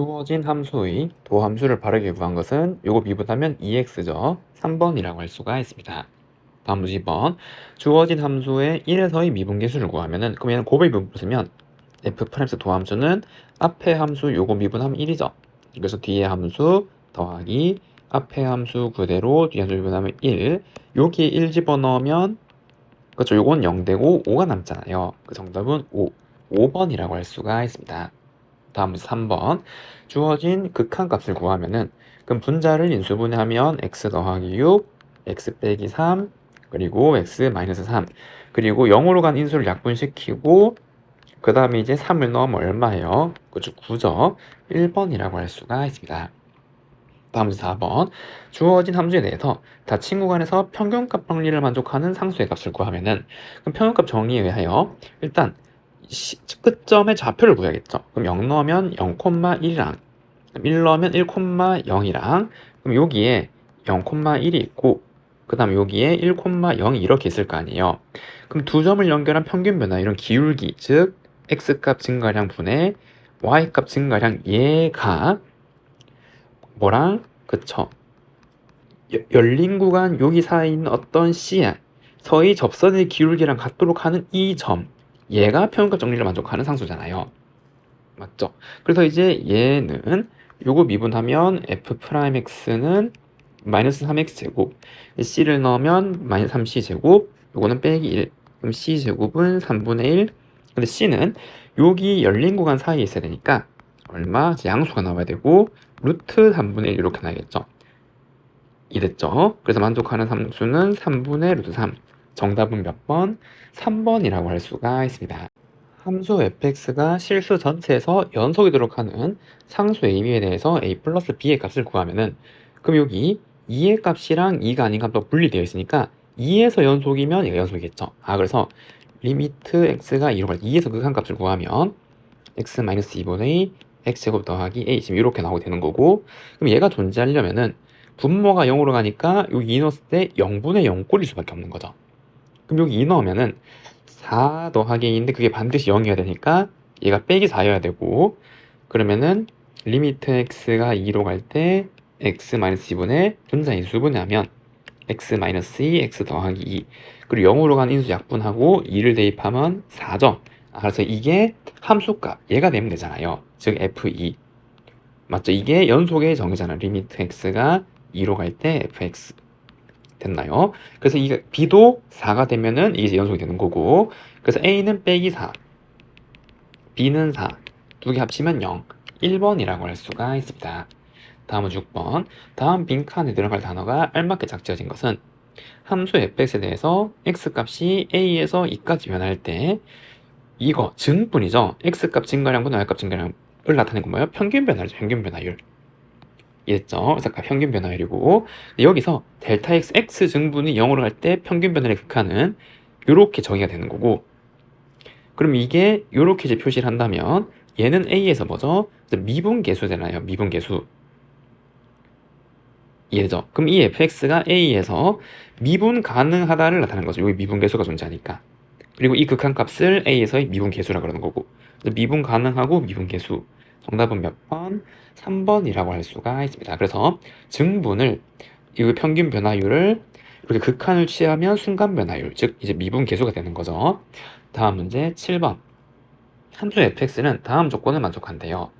주어진 함수의 도함수를 바르게 구한 것은 요거 미분하면 2x죠. 3번이라고 할 수가 있습니다. 다음 문제 2번. 주어진 함수의 1에서의 미분계수를 구하면은 그럼 얘는 곱의 미분 쓰면 f'(x) 도함수는 앞에 함수 요거 미분하면 1이죠. 그래서 뒤에 함수 더하기 앞에 함수 그대로 뒤에 함수 미분하면 1. 여기에 1 집어넣으면 그렇죠. 요건 0되고 5가 남잖아요. 그 정답은 5번이라고 할 수가 있습니다. 다음 문제 3번. 주어진 극한값을 구하면은 그럼 분자를 인수분해하면 x 더하기 6, x 빼기 3, 그리고 x 마이너스 3, 그리고 0으로 간 인수를 약분시키고 그 다음에 이제 3을 넣으면 얼마예요? 그렇죠. 9죠. 1번이라고 할 수가 있습니다. 다음 문제 4번. 주어진 함수에 대해서 다 친구 간에서 평균값 정리를 만족하는 상수의 값을 구하면은 그럼 평균값 정리에 의하여 일단 끝점의 좌표를 구해야겠죠. 그럼 0 넣으면 0,1이랑 1 넣으면 1,0이랑 그럼 여기에 0,1이 있고 그 다음 여기에 1,0이 이렇게 있을 거 아니에요. 그럼 두 점을 연결한 평균 변화 이런 기울기 즉 x값 증가량 분의 y값 증가량 얘가 뭐랑 그쵸 열린 구간 여기 사이에 있는 어떤 C에서의 접선의 기울기랑 같도록 하는 이 점 얘가 평균값 정리를 만족하는 상수잖아요. 맞죠? 그래서 이제 얘는 요거 미분하면 f'x는 마이너스 3x제곱 c를 넣으면 마이너스 3c제곱 요거는 빼기 1 그럼 c제곱은 3분의 1 근데 c는 여기 열린 구간 사이에 있어야 되니까 얼마? 양수가 나와야 되고 루트 3분의 1 이렇게 나겠죠. 이랬죠. 그래서 만족하는 함수는 3분의 루트 3 정답은 몇 번? 3번이라고 할 수가 있습니다. 함수 fx가 실수 전체에서 연속이도록 하는 상수 ab에 대해서 a 플러스 b의 값을 구하면은 그럼 여기 2의 값이랑 2가 아닌 값도 분리되어 있으니까 2에서 연속이면 얘가 연속이겠죠. 그래서 리미트 x가 2로 갈 2에서 극한값을 구하면 x-2분의 x제곱 더하기 a 지금 이렇게 나오게 되는 거고 그럼 얘가 존재하려면은 분모가 0으로 가니까 여기 2 넣었을 때 0분의 0 꼴일 수밖에 없는 거죠. 그럼 여기 2 넣으면은 4 더하기 2인데 그게 반드시 0이어야 되니까 얘가 빼기 4여야 되고 그러면은 리미트 x가 2로 갈 때 x-2분의 분자 인수분해하면 x-2 x 더하기 2 그리고 0으로 간 인수 약분하고 2를 대입하면 4죠. 그래서 이게 함수값 얘가 되면 되잖아요. 즉 f2 맞죠? 이게 연속의 정의잖아요. 리미트 x가 2로 갈 때 fx 됐나요? 그래서 이 b도 4가 되면은 이게 연속이 되는 거고 그래서 a는 빼기 4 b는 4 두 개 합치면 0 1번이라고 할 수가 있습니다. 다음은 6번. 다음 빈칸에 들어갈 단어가 알맞게 짝지어진 것은 함수 fx에 대해서 x값이 a에서 2까지 변할 때 이거 증분이죠. x값 증가량분의 y값 증가량을 나타낸 건 뭐예요? 평균 변화율이죠. 평균 변화율. 이랬죠. 그래서 평균 변화율이고 여기서 델타 x 증분이 0으로 갈 때 평균 변화율의 극한은 이렇게 정의가 되는 거고 그럼 이게 이렇게 이제 표시를 한다면 얘는 a에서 뭐죠? 미분계수잖아요. 미분계수. 이해죠? 그럼 이 fx가 a에서 미분 가능하다를 나타내는 거죠. 여기 미분계수가 존재하니까. 그리고 이 극한값을 a에서의 미분계수라 그러는 거고 미분 가능하고 미분계수 정답은 몇 번? 3번이라고 할 수가 있습니다. 그래서 증분을 이 평균 변화율을 이렇게 극한을 취하면 순간 변화율 즉 이제 미분계수가 되는 거죠. 다음 문제 7번. 함수 fx는 다음 조건을 만족한대요.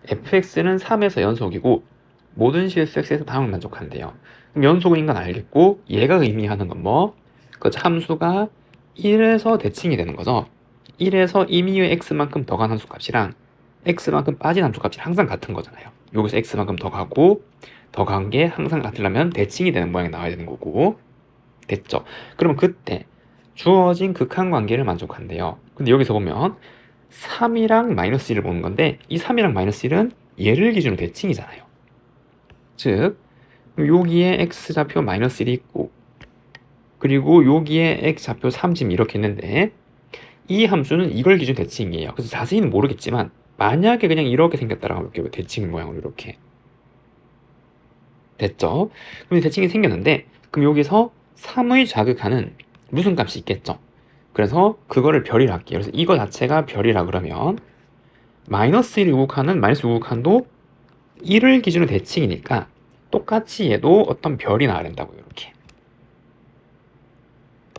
fx는 3에서 연속이고 모든 실수 x에서 다음을 만족한대요. 그럼 연속인 건 알겠고 얘가 의미하는 건 뭐? 그 함수가 1에서 대칭이 되는 거죠. 1에서 임의의 x만큼 더 간 함수값이랑 x만큼 빠진 함수값이 항상 같은 거잖아요. 여기서 x만큼 더 가고 더 간 게 항상 같으려면 대칭이 되는 모양이 나와야 되는 거고 됐죠? 그러면 그때 주어진 극한 관계를 만족한대요. 근데 여기서 보면 3이랑 마이너스 1을 보는 건데 이 3이랑 마이너스 1은 얘를 기준으로 대칭이잖아요. 즉 여기에 x좌표 마이너스 1이 있고 그리고 여기에 x좌표 3 지금 이렇게 있는데 이 함수는 이걸 기준 대칭이에요. 그래서 자세히는 모르겠지만 만약에 그냥 이렇게 생겼다라고 볼게요. 대칭 모양으로 이렇게 됐죠? 그럼 대칭이 생겼는데 그럼 여기서 3의 좌극하는 무슨 값이 있겠죠? 그래서 그거를 별이라 할게요. 그래서 이거 자체가 별이라 그러면 마이너스 1의 우극하는 마이너스 우극한도 1을 기준으로 대칭이니까 똑같이 얘도 어떤 별이 나와야 된다고요. 이렇게.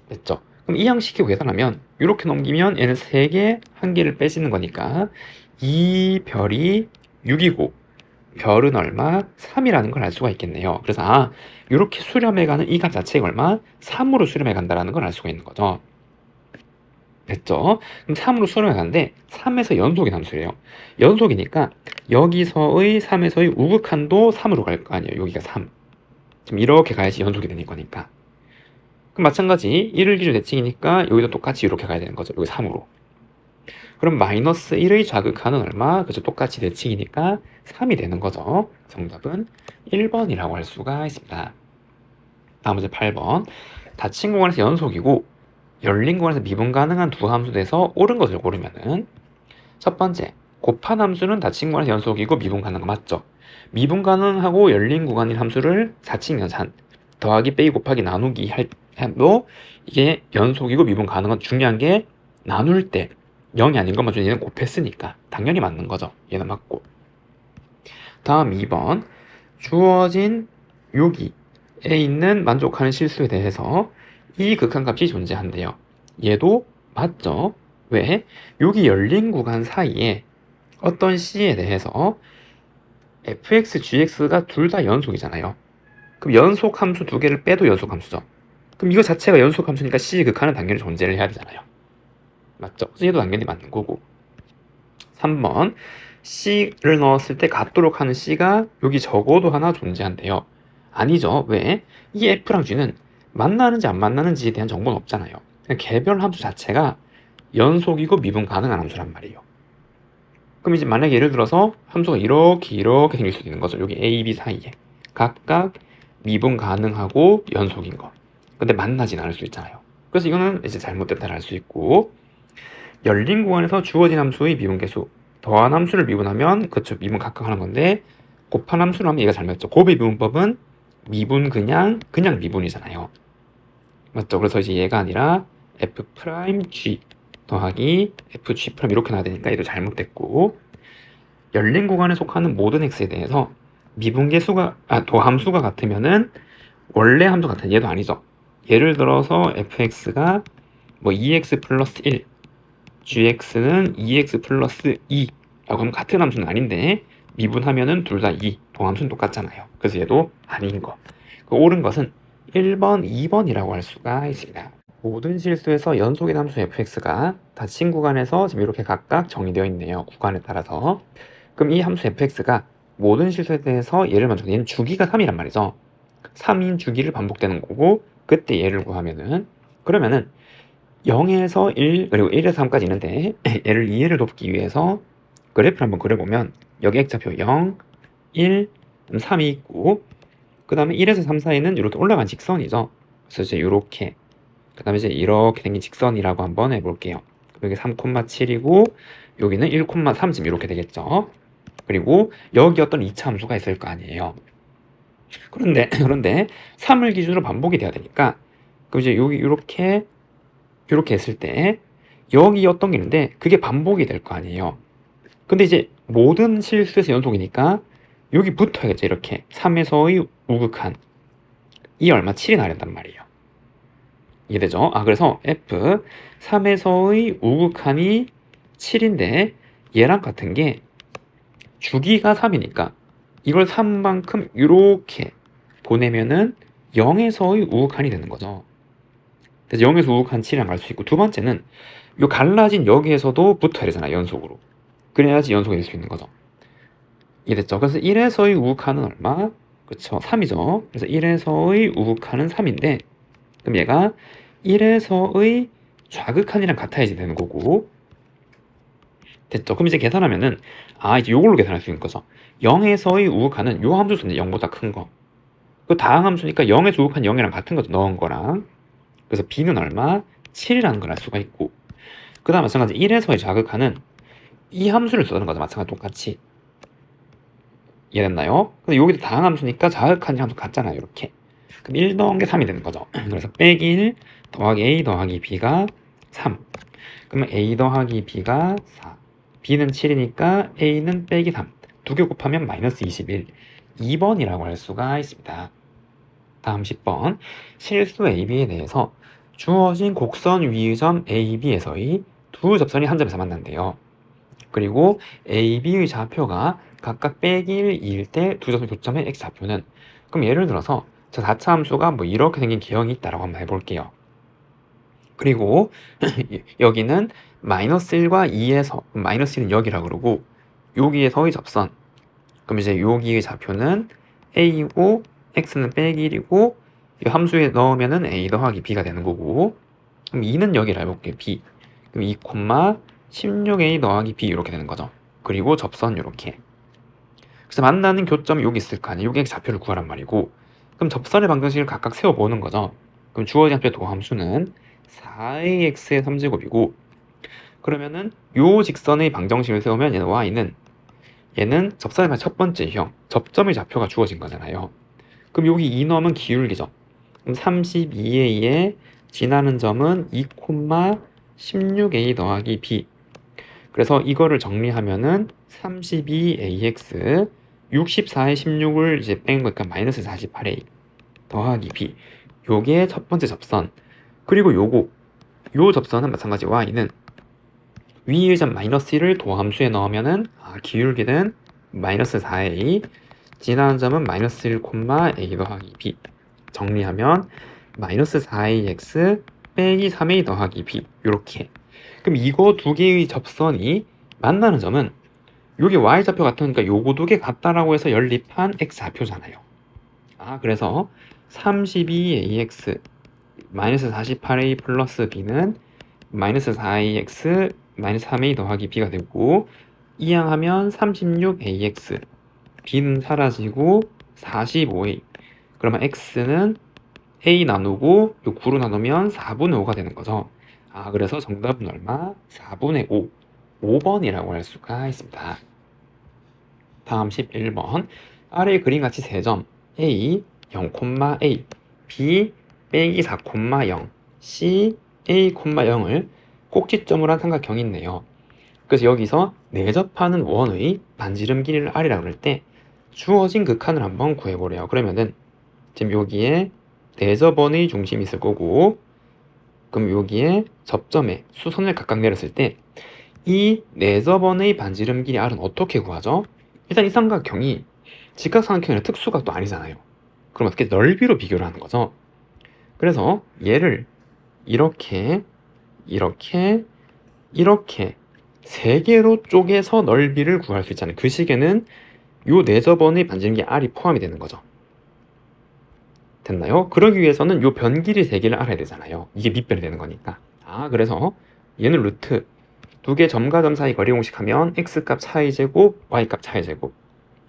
됐죠? 그럼 이 형식으로 계산하면 이렇게 넘기면 얘는 3개, 1개를 빼지는 거니까 이 별이 6이고 별은 얼마? 3이라는 걸 알 수가 있겠네요. 그래서 이렇게 수렴해가는 이 값 자체가 얼마? 3으로 수렴해간다는 걸 알 수가 있는 거죠. 됐죠? 그럼 3으로 수렴해가는데 3에서 연속인 함수래요. 연속이니까 여기서의 3에서의 우극한도 3으로 갈 거 아니에요. 여기가 3. 지금 이렇게 가야지 연속이 되는 거니까. 그럼 마찬가지 1을 기준 대칭이니까 여기도 똑같이 이렇게 가야 되는 거죠. 여기 3으로. 그럼 마이너스 1의 좌극한은 얼마? 그죠? 똑같이 대칭이니까 3이 되는 거죠. 정답은 1번이라고 할 수가 있습니다. 다음 문제 8번. 닫힌 공간에서 연속이고 열린 공간에서 미분 가능한 두 함수 내서 옳은 것을 고르면은 첫 번째, 곱한 함수는 닫힌 공간에서 연속이고 미분 가능한 거 맞죠? 미분 가능하고 열린 구간인 함수를 4칭 연산 더하기 빼기 곱하기 나누기 할도 이게 연속이고 미분 가능한 중요한 게 나눌 때 0이 아닌 것만 좀 얘는 곱했으니까 당연히 맞는 거죠. 얘는 맞고. 다음 2번. 주어진 여기에 있는 만족하는 실수에 대해서 이 극한값이 존재한대요. 얘도 맞죠? 왜? 여기 열린 구간 사이에 어떤 C에 대해서 fx, gx가 둘 다 연속이잖아요. 그럼 연속 함수 두 개를 빼도 연속 함수죠. 그럼 이거 자체가 연속 함수니까 C의 극한은 당연히 존재를 해야 되잖아요. 맞죠? 그래서 얘도 당연히 맞는 거고. 3번. C를 넣었을 때 같도록 하는 C가 여기 적어도 하나 존재한대요. 아니죠. 왜? 이 F랑 G는 만나는지 안 만나는지에 대한 정보는 없잖아요. 그냥 개별 함수 자체가 연속이고 미분 가능한 함수란 말이에요. 그럼 이제 만약에 예를 들어서 함수가 이렇게 생길 수도 있는 거죠. 여기 A, B 사이에 각각 미분 가능하고 연속인 거. 근데 만나진 않을 수 있잖아요. 그래서 이거는 이제 잘못됐다를 알 수 있고, 열린 구간에서 주어진 함수의 미분계수 더한 함수를 미분하면 그쵸 미분 각각 하는 건데 곱한 함수를 하면 얘가 잘못했죠. 곱의 미분법은 미분 그냥 미분이잖아요. 맞죠? 그래서 이제 얘가 아니라 f'g 더하기 fg' 이렇게 나와야 되니까 얘도 잘못됐고, 열린 구간에 속하는 모든 x에 대해서 미분계수가 도함수가 같으면은 원래 함수 같은 얘도 아니죠. 예를 들어서 fx가 뭐 2x 플러스 1 gx는 2x 플러스 2라고 하면 같은 함수는 아닌데 미분하면은 둘 다 2, 동함수는 똑같잖아요. 그래서 얘도 아닌 거. 옳은 것은 1번, 2번이라고 할 수가 있습니다. 모든 실수에서 연속인 함수 fx가 닫힌 구간에서 지금 이렇게 각각 정의되어 있네요. 구간에 따라서. 그럼 이 함수 fx가 모든 실수에 대해서 얘를 먼저 얘는 주기가 3이란 말이죠. 3인 주기를 반복되는 거고 그때 얘를 구하면은 그러면은 0에서 1 그리고 1에서 3까지 있는데 얘를 이해를 돕기 위해서 그래프를 한번 그려보면 여기 X좌표 0, 1, 3이 있고 그 다음에 1에서 3 사이는 이렇게 올라간 직선이죠. 그래서 이제 이렇게 그 다음에 이제 이렇게 생긴 직선이라고 한번 해볼게요. 여기 3,7이고 여기는 1,3 지금 이렇게 되겠죠. 그리고 여기 어떤 2차 함수가 있을 거 아니에요. 그런데 3을 기준으로 반복이 돼야 되니까 그럼 이제 여기 이렇게 했을 때 여기 어떤 게 있는데 그게 반복이 될 거 아니에요. 근데 이제 모든 실수에서 연속이니까 여기 붙어야겠죠. 이렇게 3에서의 우극한 이 얼마 7이 나야 된단 말이에요. 이해되죠? 그래서 F 3에서의 우극한이 7인데 얘랑 같은 게 주기가 3이니까 이걸 3만큼 이렇게 보내면은 0에서의 우극한이 되는 거죠. 그래서 0에서 우극한 7이랑 갈 수 있고, 두 번째는 요 갈라진 여기에서도 붙어야 되잖아, 연속으로. 그래야지 연속이 될 수 있는 거죠. 이해됐죠? 그래서 1에서의 우극한은 얼마? 그쵸, 3이죠. 그래서 1에서의 우극한은 3인데 그럼 얘가 1에서의 좌극한이랑 같아야지 되는 거고, 됐죠? 그럼 이제 계산하면은 이제 요걸로 계산할 수 있는 거죠. 0에서의 우극한은 요 함수 수인데 0보다 큰 거. 그 다항 함수니까 0에서 우극한 0이랑 같은 거죠, 넣은 거랑. 그래서 b는 얼마? 7이라는 걸 알 수가 있고, 그 다음 마찬가지 1에서의 좌극한은 이 함수를 쓰는 거죠. 마찬가지 똑같이. 이해됐나요? 근데 여기도 다항 함수니까 좌극한 함수 같잖아요. 이렇게. 그럼 1 더한 게 3이 되는 거죠. 그래서 빼기 1 더하기 a 더하기 b가 3. 그러면 a 더하기 b가 4. b는 7이니까 a는 빼기 3. 두 개 곱하면 마이너스 21. 2번이라고 할 수가 있습니다. 다음 10번. 실수 AB에 대해서 주어진 곡선 위의 점 AB에서의 두 접선이 한 점에서 만난대요. 그리고 AB의 좌표가 각각 빼기 1, 2일 때 두 접선의 교점의 x 좌표는, 그럼 예를 들어서 저 4차 함수가 뭐 이렇게 생긴 기형이 있다라고 한번 해볼게요. 그리고 여기는 마이너스 1과 2에서, 마이너스 1은 여기라 그러고 여기에서의 접선, 그럼 이제 여기의 좌표는 a이고 x는 빼기 1이고 이 함수에 넣으면은 a 더하기 b가 되는 거고, 그럼 2는 여기라 해볼게요. b. 그럼 2, 16a 더하기 b 이렇게 되는 거죠. 그리고 접선 이렇게. 그래서 만나는 교점이 여기 있을 거 아니에요. 여기 좌표를 구하란 말이고, 그럼 접선의 방정식을 각각 세워보는 거죠. 그럼 주어진 합의 도함수는 4ax의 3제곱이고, 그러면은 요 직선의 방정식을 세우면 얘는 y는, 얘는 접선의 첫 번째 형, 접점의 좌표가 주어진 거잖아요. 그럼 여기 2 넣으면 기울기죠. 그럼 32a에 지나는 점은 2, 16a 더하기 b. 그래서 이거를 정리하면은 32ax 64에 16을 이제 뺀 거니까 마이너스 48a 더하기 b. 요게 첫 번째 접선. 그리고 요 접선은 마찬가지 y는 위의 점 마이너스 1을 도함수에 넣으면은 기울기는 마이너스 4a, 지나는 점은 마이너스 1, a 더하기 b. 정리하면 마이너스 4ax 빼기 3a 더하기 b. 요렇게. 그럼 이거 두 개의 접선이 만나는 점은 요게 y좌표 같으니까 요거 두 개 같다라고 해서 연립한 x좌표잖아요. 그래서 32ax 마이너스 48a 플러스 b는 마이너스 4ax 마이너스 3a 더하기 b가 되고, 이항하면 36ax, b는 사라지고 45a. 그러면 x는 a 나누고 요 9로 나누면 4분의 5가 되는 거죠. 그래서 정답은 얼마? 4분의 5. 5번이라고 할 수가 있습니다. 다음 11번. 아래 그림같이 세 점 a 0,a, b 빼기 4,0, c a, 0을 꼭지점으로 한 삼각형이 있네요. 그래서 여기서 내접하는 원의 반지름 길이를 r이라고 그럴 때 주어진 그 칸을 한번 구해보래요. 그러면은 지금 여기에 내접원의 중심이 있을 거고, 그럼 여기에 접점에 수선을 각각 내렸을 때 이 내접원의 반지름 길이 r은 어떻게 구하죠? 일단 이 삼각형이 직각삼각형이라 특수각도 아니잖아요. 그럼 어떻게 넓이로 비교를 하는 거죠? 그래서 얘를 이렇게 세 개로 쪼개서 넓이를 구할 수 있잖아요. 그 식에는 요 내접원의 반지름기 r이 포함이 되는 거죠. 됐나요? 그러기 위해서는 요 변 길이 세 개를 알아야 되잖아요. 이게 밑변이 되는 거니까. 그래서 얘는 루트 두 개 점과 점 사이 거리 공식하면 x값 차이 제곱, y값 차이 제곱,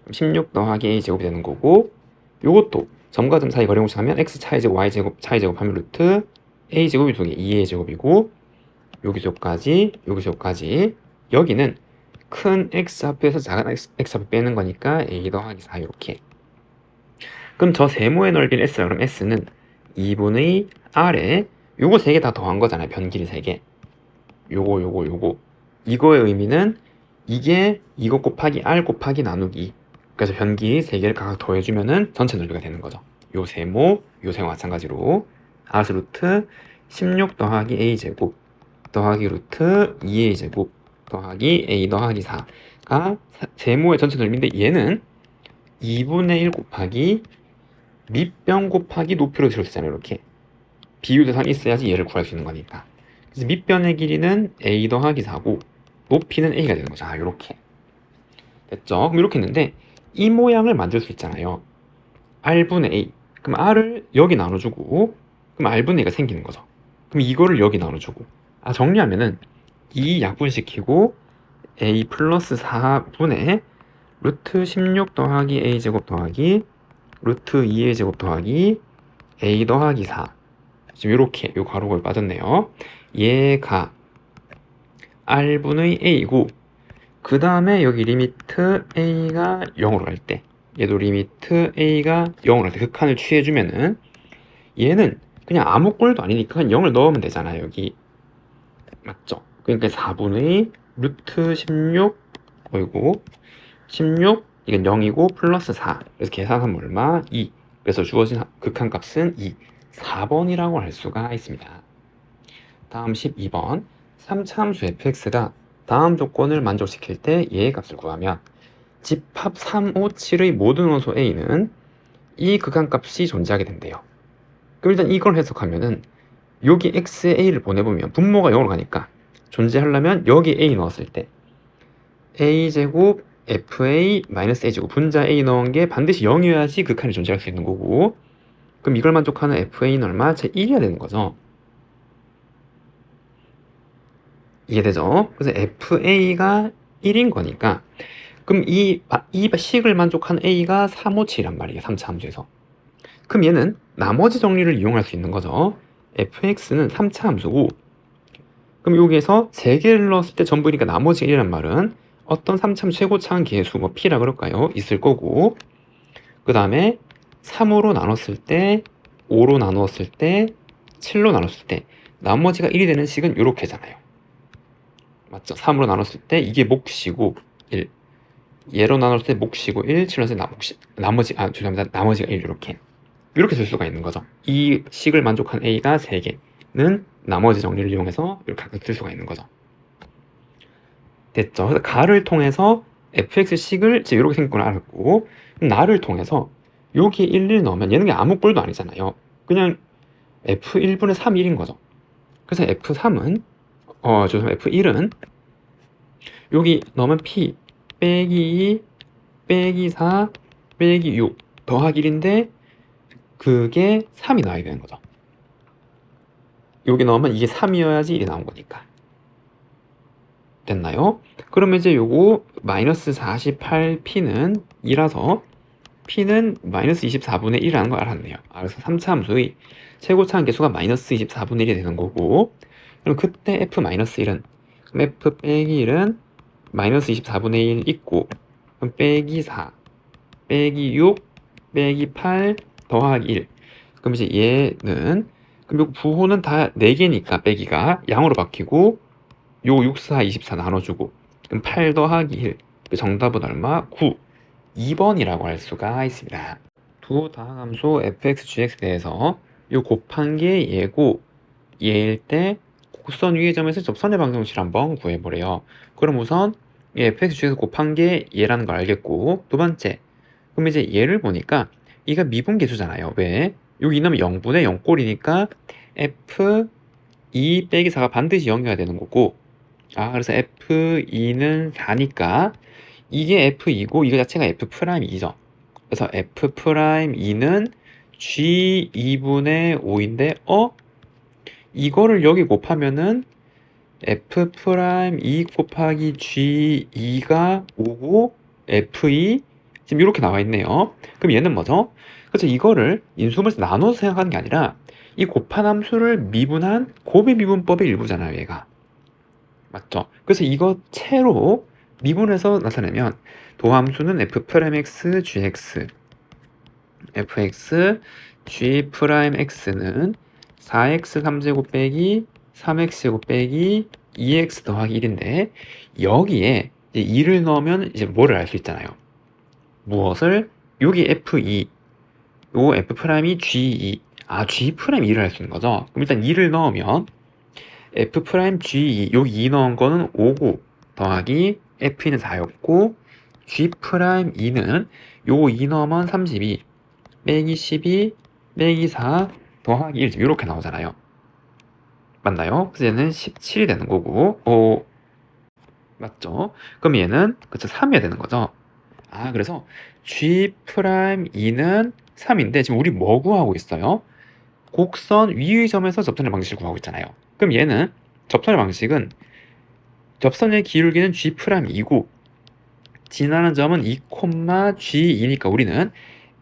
16 더하기 a 제곱이 되는 거고, 요것도 점과 점 사이 거리 공식하면 x 차이 제곱, y 제곱 차이 제곱하면 루트 a 제곱이 두 개, 2a 제곱이고, 여기서까지 여기는 큰 x좌표에서 작은 x좌표 빼는 거니까 a 더하기 4 이렇게. 그럼 저 세모의 넓이는 s라 그럼 s는 2분의 r에 요거 세 개 다 더한 거잖아요. 변 길이 세 개. 요거. 이거의 의미는 이게 이거 곱하기 r 곱하기 나누기. 그래서 변 길이 세 개를 각각 더해주면은 전체 넓이가 되는 거죠. 요 세모 마찬가지로 r스 루트 16 더하기 a 제곱 더하기 루트 2a 제곱 더하기 a 더하기 4가 세모의 전체 넓이인데, 얘는 2분의 1 곱하기 밑변 곱하기 높이로 들어있잖아요. 이렇게 비유 대상이 있어야지 얘를 구할 수 있는 거니까. 그래서 밑변의 길이는 a 더하기 4고 높이는 a가 되는 거죠. 이렇게 됐죠? 그럼 이렇게 했는데 이 모양을 만들 수 있잖아요. r분의 a. 그럼 r을 여기 나눠주고, 그럼 r분의 a가 생기는 거죠. 그럼 이거를 여기 나눠주고, 정리하면은 2 약분시키고 a 플러스 4분의 루트 16 더하기 a 제곱 더하기 루트 2a 제곱 더하기 a 더하기 4. 지금 이렇게 요 가로가 빠졌네요. 얘가 r분의 a이고, 그 다음에 여기 리미트 a가 0으로 갈 때, 얘도 리미트 a가 0으로 갈 때 극한을 취해주면은 얘는 그냥 아무 꼴도 아니니까 그냥 0을 넣으면 되잖아요. 여기 맞죠? 그러니까 4분의 루트 16 16 이건 0이고 플러스 4 그래서 계산하면 얼마? 2 그래서 주어진 극한값은 2 4번이라고 할 수가 있습니다. 다음 12번 3차 함수 fx가 다음 조건을 만족시킬 때 얘의 값을 구하면 집합 3, 5, 7의 모든 원소 a는 이 극한값이 존재하게 된대요. 그럼 일단 이걸 해석하면은 여기 x에 a를 보내보면 분모가 0으로 가니까 존재하려면 여기 a 넣었을 때 a제곱 fa 마이너스 a제곱 분자 a 넣은 게 반드시 0이어야지 극한이 존재할 수 있는 거고 그럼 이걸 만족하는 fa는 얼마? 제1이어야 되는 거죠. 이해되죠? 그래서 fa가 1인 거니까 그럼 이 식을 만족한 a가 3, 5, 7이란 말이에요. 3차 함수에서. 그럼 얘는 나머지 정리를 이용할 수 있는 거죠. fx는 3차 함수고 그럼 여기에서 3개를 넣었을 때 전부니까 나머지 1이란 말은 어떤 3차 최고차항 계수 뭐 p라 그럴까요? 있을 거고 그 다음에 3으로 나눴을 때 5로 나누었을 때 7로 나눴을 때 나머지가 1이 되는 식은 이렇게잖아요. 맞죠? 3으로 나눴을 때 이게 몫이고 1 얘로 나눴을 때 몫이고 1 7로 나눴을 때 죄송합니다. 나머지가 1 이렇게 쓸 수가 있는 거죠. 이 식을 만족한 a가 3개는 나머지 정리를 이용해서 이렇게 쓸 수가 있는 거죠. 됐죠? 그래서 가를 통해서 fx식을 지금 이렇게 생긴 걸 알았고 나를 통해서 여기 1 넣으면 얘는 아무 꼴도 아니잖아요. 그냥 f1분의 3, 1인 거죠. 그래서 f3은 f1은 여기 넣으면 p 빼기 2 빼기 4 빼기 6 더하기 1인데 그게 3이 나와야 되는 거죠. 여기 넣으면 이게 3이어야지 1이 나온 거니까. 됐나요? 그러면 이제 요거 마이너스 48p는 2라서 p는 마이너스 24분의 1이라는 걸 알았네요. 그래서 3차 함수의 최고차항 계수가 마이너스 24분의 1이 되는 거고 그럼 그때 f-1은 그럼 f 빼기 1은 마이너스 24분의 1 있고 그럼 빼기 4 빼기 6 빼기 8 더하기 1 그럼 이제 얘는 그럼 요 부호는 다 4개니까 빼기가 양으로 바뀌고 요 6, 4, 24 나눠주고 그럼 8 더하기 1 그 정답은 얼마? 9 2번이라고 할 수가 있습니다. 두 다항함수 fx, gx에 대해서 요 곱한 게 얘고 얘일 때 곡선 위의 점에서 접선의 방정식을 한번 구해보래요. 그럼 우선 이 fx, gx 곱한 게 얘라는 걸 알겠고 두 번째 그럼 이제 얘를 보니까 이가 미분계수잖아요. 왜? 여기 이놈이 0분의 0꼴이니까 f2 빼기 4가 반드시 0이어야 되는 거고 그래서 f2는 4니까 이게 f2고 이거 자체가 f'2죠. 그래서 f'2는 g2분의 5인데 이거를 여기 곱하면은 f'2 곱하기 g2가 5고 f2 지금 이렇게 나와 있네요. 그럼 얘는 뭐죠? 그래서 이거를 인수분해서 나눠서 생각하는 게 아니라 이 곱한 함수를 미분한 곱의 미분법의 일부잖아요, 얘가. 맞죠? 그래서 이거 채로 미분해서 나타내면 도함수는 f'(x) gx fx g'x는 4x 3제곱 빼기 3x제곱 빼기 2x 더하기 1인데 여기에 이제 2를 넣으면 이제 뭐를 알 수 있잖아요. 무엇을? 여기 f2 요 f'이 g2 g'2를 알 수 있는 거죠. 그럼 일단 2를 넣으면 f'g2 여기 2 넣은 거는 5고 더하기 f는 4였고 g'2는 요거 2 넣으면 32 빼기 12 빼기 4 더하기 1 이렇게 나오잖아요. 맞나요? 그래서 얘는 17이 되는 거고 맞죠? 그럼 얘는 그쵸 3이어야 되는 거죠. 그래서 g'2는 3인데 지금 우리 뭐 구하고 있어요? 곡선 위의 점에서 접선의 방식을 구하고 있잖아요. 그럼 얘는 접선의 방식은 접선의 기울기는 g'2고 지나는 점은 2, g2니까 우리는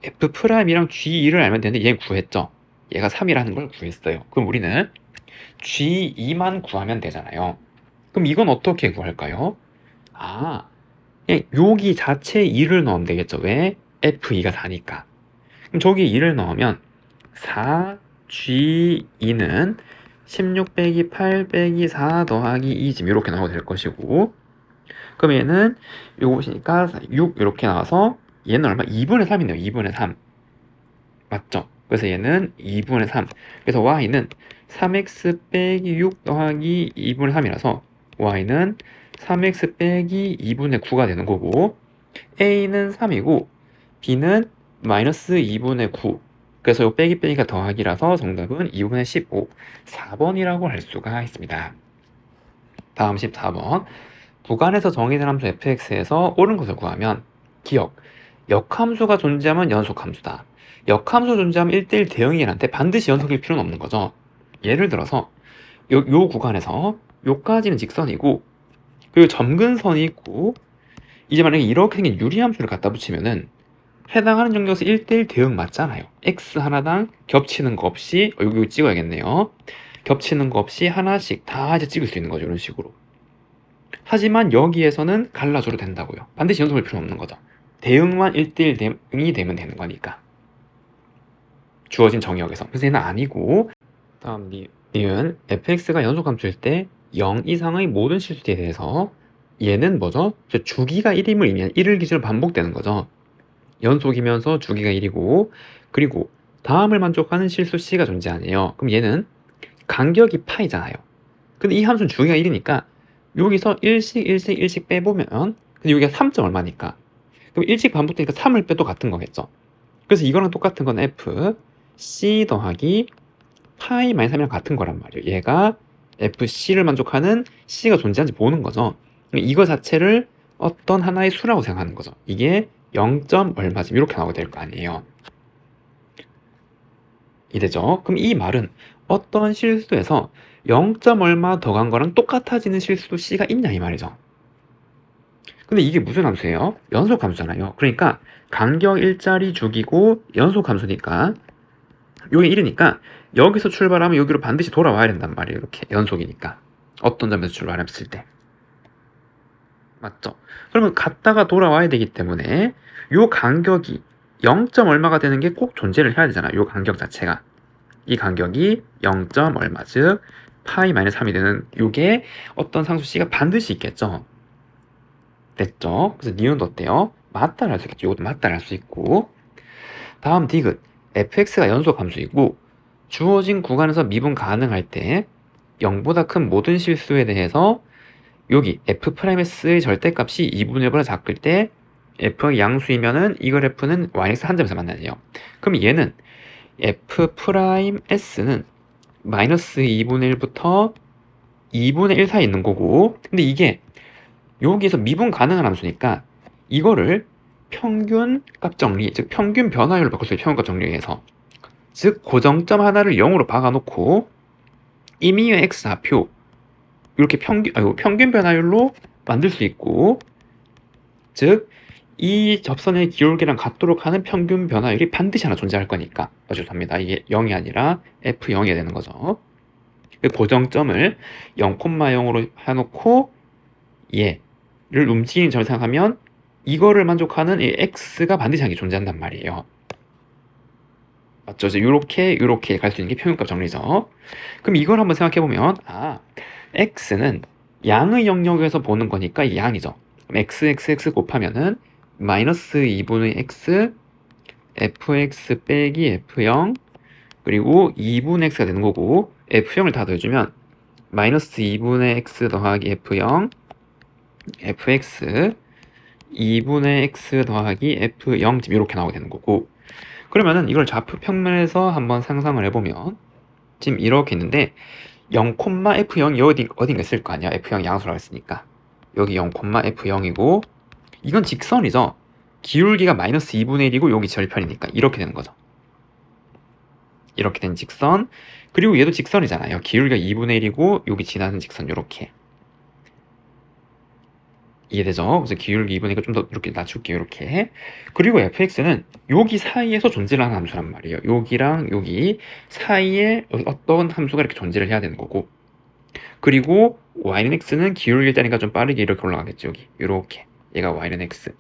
f'이랑 g2를 알면 되는데 얘는 구했죠. 얘가 3이라는 걸 구했어요. 그럼 우리는 g2만 구하면 되잖아요. 그럼 이건 어떻게 구할까요? 그냥 여기 자체에 2를 넣으면 되겠죠. 왜? f2가 4니까. 그럼 저기에 2를 넣으면 4g2는 16 빼기 8 빼기 4 더하기 2 지금 이렇게 나오게 될 것이고 그럼 얘는 요거 보시니까 6 이렇게 나와서 얘는 얼마? 2분의 3이네요. 2분의 3. 맞죠? 그래서 얘는 2분의 3. 그래서 y는 3x 빼기 6 더하기 2분의 3이라서 y는 3x 빼기 2분의 9가 되는 거고, a는 3이고 b는 마이너스 2분의 9. 그래서 요 빼기 빼기가 더하기라서 정답은 2분의 15, 4번이라고 할 수가 있습니다. 다음 14번. 부관에서 정의된 함수 fx에서 옳은 것을 구하면, 기억, 역함수가 존재하면 연속함수다. 역함수 존재하면 1대1 대응이긴 한데 반드시 연속일 필요는 없는 거죠. 예를 들어서 요 구간에서 요까지는 직선이고, 그리고 점근선이 있고, 이제 만약에 이렇게 생긴 유리함수를 갖다 붙이면은 해당하는 영역에서 1대1 대응 맞잖아요. x 하나당 겹치는 거 없이, 여기 찍어야겠네요. 겹치는 거 없이 하나씩 다 이제 찍을 수 있는 거죠. 이런 식으로. 하지만 여기에서는 갈라줘도 된다고요. 반드시 연속일 필요는 없는 거죠. 대응만 1대1 대응이 되면 되는 거니까. 주어진 정의역에서. 그래서 얘는 아니고, 다음 니은 fx가 연속함수일 때 0 이상의 모든 실수에 대해서 얘는 뭐죠? 주기가 1임을 의미한 1을 기준으로 반복되는 거죠. 연속이면서 주기가 1이고, 그리고 다음을 만족하는 실수 c가 존재하네요. 그럼 얘는 간격이 파이잖아요. 근데 이 함수는 주기가 1이니까 여기서 1씩 빼보면, 근데 여기가 3점 얼마니까, 그럼 1씩 반복되니까 3을 빼도 같은 거겠죠. 그래서 이거랑 똑같은 건 f c 더하기 파이 마이너스 3이랑 같은 거란 말이에요. 얘가 fc를 만족하는 c가 존재하는지 보는 거죠. 이거 자체를 어떤 하나의 수라고 생각하는 거죠. 이게 0. 얼마쯤 이렇게 나오게 될 거 아니에요. 이래죠. 그럼 이 말은 어떤 실수에서 0. 얼마 더 간 거랑 똑같아지는 실수도 c가 있냐 이 말이죠. 근데 이게 무슨 함수예요? 연속 함수잖아요. 그러니까 간격 1짜리 주기고 연속 함수니까 요게 1이니까 여기서 출발하면 여기로 반드시 돌아와야 된단 말이에요. 이렇게 연속이니까. 어떤 점에서 출발했을 때. 맞죠? 그러면 갔다가 돌아와야 되기 때문에 요 간격이 0. 얼마가 되는 게 꼭 존재를 해야 되잖아요. 요 간격 자체가. 이 간격이 0. 얼마, 즉 파이 마이너스 3이 되는 요게 어떤 상수 c가 반드시 있겠죠. 됐죠? 그래서 니은도 어때요? 맞다를 할 수 있겠죠. 이것도 맞다를 할 수 있고. 다음 디귿. fx가 연속 함수이고 주어진 구간에서 미분 가능할 때 0보다 큰 모든 실수에 대해서 여기 f's의 절대값이 2분의 1보다 작을 때 f가 양수이면은 이 그래프는 yx 한 점에서 만나네요. 그럼 얘는 f's는 마이너스 2분의 1부터 2분의 1 사이에 있는 거고, 근데 이게 여기에서 미분 가능한 함수니까 이거를 평균 값 정리, 즉 평균 변화율로 바꿨어요. 평균 값 정리해서. 즉 고정점 하나를 0으로 박아놓고 임의의 x좌표 이렇게 평균 변화율로 만들 수 있고, 즉 이 접선의 기울기랑 같도록 하는 평균 변화율이 반드시 하나 존재할 거니까, 죄송합니다. 이게 0이 아니라 f0이 되는 거죠. 고정점을 0,0으로 해놓고 얘를 움직이는 점을 생각하면 이거를 만족하는 이 x가 반드시 하게 존재한단 말이에요. 맞죠? 이제 요렇게 갈 수 있는 게 평균값 정리죠. 그럼 이걸 한번 생각해보면, x는 양의 영역에서 보는 거니까 이게 양이죠. 그럼 x 곱하면은 마이너스 2분의 x fx 빼기 f0 그리고 2분의 x가 되는 거고, f0을 다 더해주면 마이너스 2분의 x 더하기 f0 fx 2분의 x 더하기 f0 지금 이렇게 나오게 되는 거고, 그러면은 이걸 좌표 평면에서 한번 상상을 해보면 지금 이렇게 있는데 0, f0이 어딘가 있을 거 아니야. f0 양수라고 했으니까 여기 0, f0이고 이건 직선이죠. 기울기가 마이너스 2분의 1이고 여기 절편이니까 이렇게 되는 거죠. 이렇게 된 직선, 그리고 얘도 직선이잖아요. 기울기가 2분의 1이고 여기 지나는 직선 이렇게. 이해되죠? 그래서 기울기 2분의 1을 좀 더 이렇게 낮출게요. 이렇게. 그리고 fx는 여기 사이에서 존재를 하는 함수란 말이에요. 여기랑 여기 사이에 어떤 함수가 이렇게 존재를 해야 되는 거고, 그리고 y는 x는 기울기를 따니까 좀 빠르게 이렇게 올라가겠죠. 여기 이렇게. 얘가 y는 x.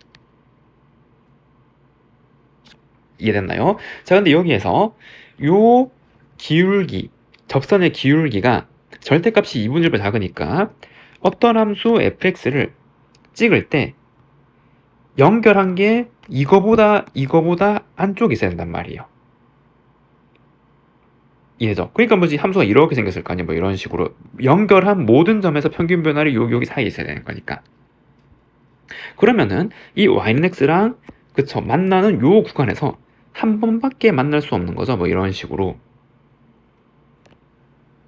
이해됐나요? 자, 근데 여기에서 요 기울기, 접선의 기울기가 절대값이 2분의 1보다 작으니까 어떤 함수 fx를 찍을 때 연결한 게 이거보다 안쪽에 있어야 된단 말이에요. 이해죠? 그러니까 뭐지, 함수가 이렇게 생겼을 거 아니야. 뭐 이런 식으로 연결한 모든 점에서 평균 변화를 여기 사이에 있어야 되는 거니까. 그러면은 이 y는 x랑 그쵸, 만나는 요 구간에서 한 번밖에 만날 수 없는 거죠. 뭐 이런 식으로.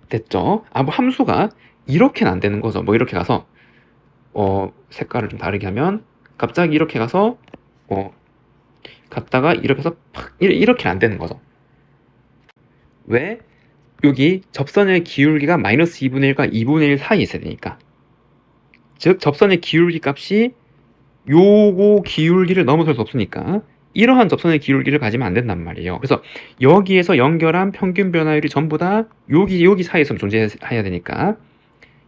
됐죠? 뭐 함수가 이렇게는 안 되는 거죠. 뭐 이렇게 가서 색깔을 좀 다르게 하면 갑자기 이렇게 가서 갔다가 이렇게 해서 팍 이렇게는 안 되는 거죠. 왜? 여기 접선의 기울기가 마이너스 2분의 1과 2분의 1 사이에 있어야 되니까. 즉 접선의 기울기 값이 요거 기울기를 넘어설 수 없으니까 이러한 접선의 기울기를 가지면 안 된단 말이에요. 그래서 여기에서 연결한 평균 변화율이 전부 다 여기 사이에서 존재해야 되니까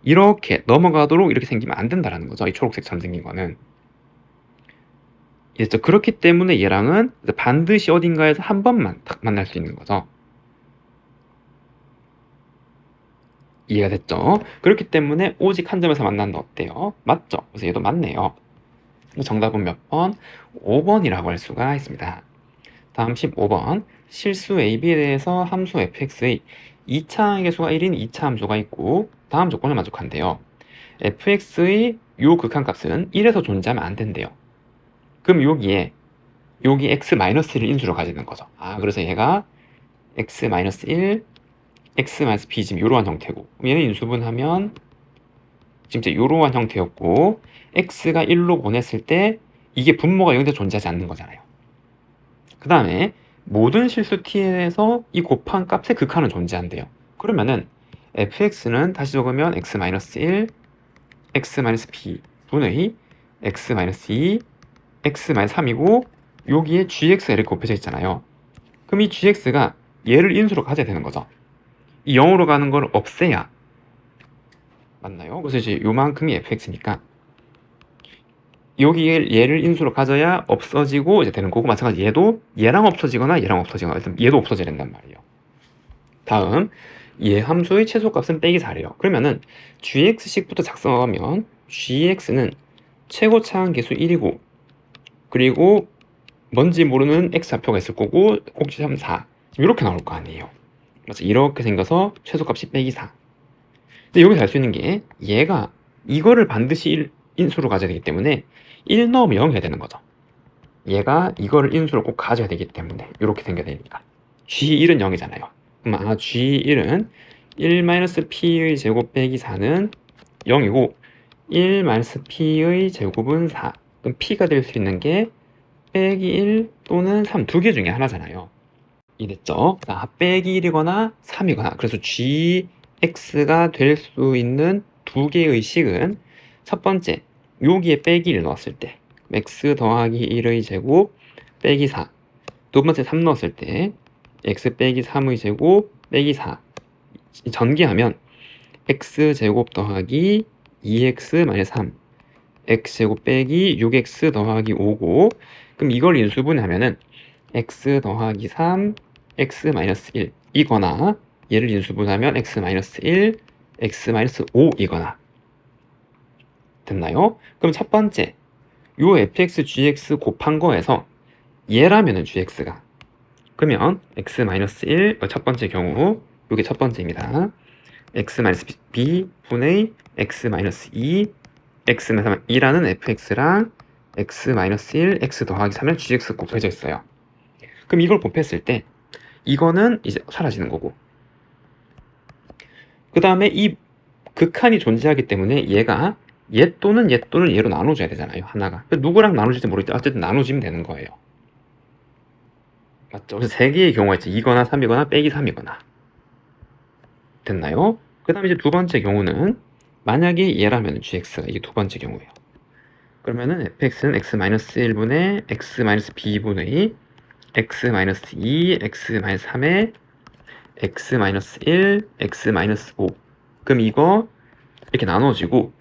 이렇게 넘어가도록 이렇게 생기면 안 된다라는 거죠. 이 초록색처럼 생긴 거는. 이제 그렇기 때문에 얘랑은 반드시 어딘가에서 한 번만 딱 만날 수 있는 거죠. 이해가 됐죠? 그렇기 때문에 오직 한 점에서 만난다 어때요? 맞죠? 그래서 얘도 맞네요. 정답은 몇 번? 5번이라고 할 수가 있습니다. 다음 15번. 실수 AB에 대해서 함수 fx의 2차 계수가 1인 2차 함수가 있고 다음 조건을 만족한대요. fx의 요 극한값은 1에서 존재하면 안 된대요. 그럼 여기 x-1을 인수로 가지는 거죠. 그래서 얘가 x-1, x-b 지금 요러한 형태고, 얘는 인수분하면 지금 요러한 형태였고, x가 1로 보냈을 때 이게 분모가 여기서 존재하지 않는 거잖아요. 그 다음에 모든 실수 t에서 이 곱한 값의 극한은 존재한대요. 그러면은 fx는 다시 적으면 x-1, x-b 분의 x-2, x-3이고 여기에 gx가 이렇게 곱해져 있잖아요. 그럼 이 gx가 얘를 인수로 가져야 되는 거죠. 이 0으로 가는 걸 없애야 맞나요? 그래서 이제 요만큼이 fx니까 여기 얘를 인수로 가져야 없어지고 이제 되는 거고, 마찬가지 얘도 얘랑 없어지거나 일단 얘도 없어져야 된단 말이에요. 다음 얘 함수의 최소값은 빼기 4래요. 그러면은 gx식부터 작성하면 gx는 최고차항 계수 1이고 그리고 뭔지 모르는 x좌표가 있을 거고 꼭지 3, 4 이렇게 나올 거 아니에요. 그래서 이렇게 생겨서 최소값이 빼기 4. 근데 여기서 알 수 있는 게 얘가 이거를 반드시 인수로 가져야 되기 때문에 1 넣으면 0 해야 되는 거죠. 얘가 이거를 인수로 꼭 가져야 되기 때문에 이렇게 생겨야 되니까 g1은 0이잖아요. 그럼 g1은 1-p의 제곱 빼기 4는 0이고 1-p의 제곱은 4. 그럼 p가 될 수 있는 게 빼기 1 또는 3 두 개 중에 하나잖아요. 이랬죠? 빼기 1이거나 3이거나. 그래서 gx가 될 수 있는 두 개의 식은 첫 번째 여기에 빼기 1 넣었을 때 x 더하기 1의 제곱 빼기 4. 두 번째 3 넣었을 때 x 빼기 3의 제곱 빼기 4. 전개하면 x제곱 더하기 2x-3 x제곱 빼기 6x 더하기 5고, 그럼 이걸 인수분해하면은 x 더하기 3 x-1 이거나 얘를 인수분하면 x-1 x-5 이거나. 됐나요? 그럼 첫 번째 요 fx gx 곱한 거에서 얘라면은 gx가 그러면 x-1 첫 번째 경우 요게 첫 번째입니다. x-b 분의 x-2 x-2라는 fx랑 x-1 x 더하기 3은 gx 곱해져 있어요. 그럼 이걸 곱했을 때 이거는 이제 사라지는 거고, 그 다음에 이 극한이 존재하기 때문에 얘가 얘 또는 얘로 나눠줘야 되잖아요. 하나가 누구랑 나눠질지 모르겠지만 어쨌든 나눠지면 되는 거예요. 맞죠? 그래서 세 개의 경우가 있죠. 2거나 3이거나 빼기 3이거나. 됐나요? 그 다음에 이제 두 번째 경우는 만약에 얘라면 gx가 이게 두 번째 경우예요. 그러면은 fx는 x-1분의 x-b분의 x-2 x-3의 x-1 x-5. 그럼 이거 이렇게 나눠지고,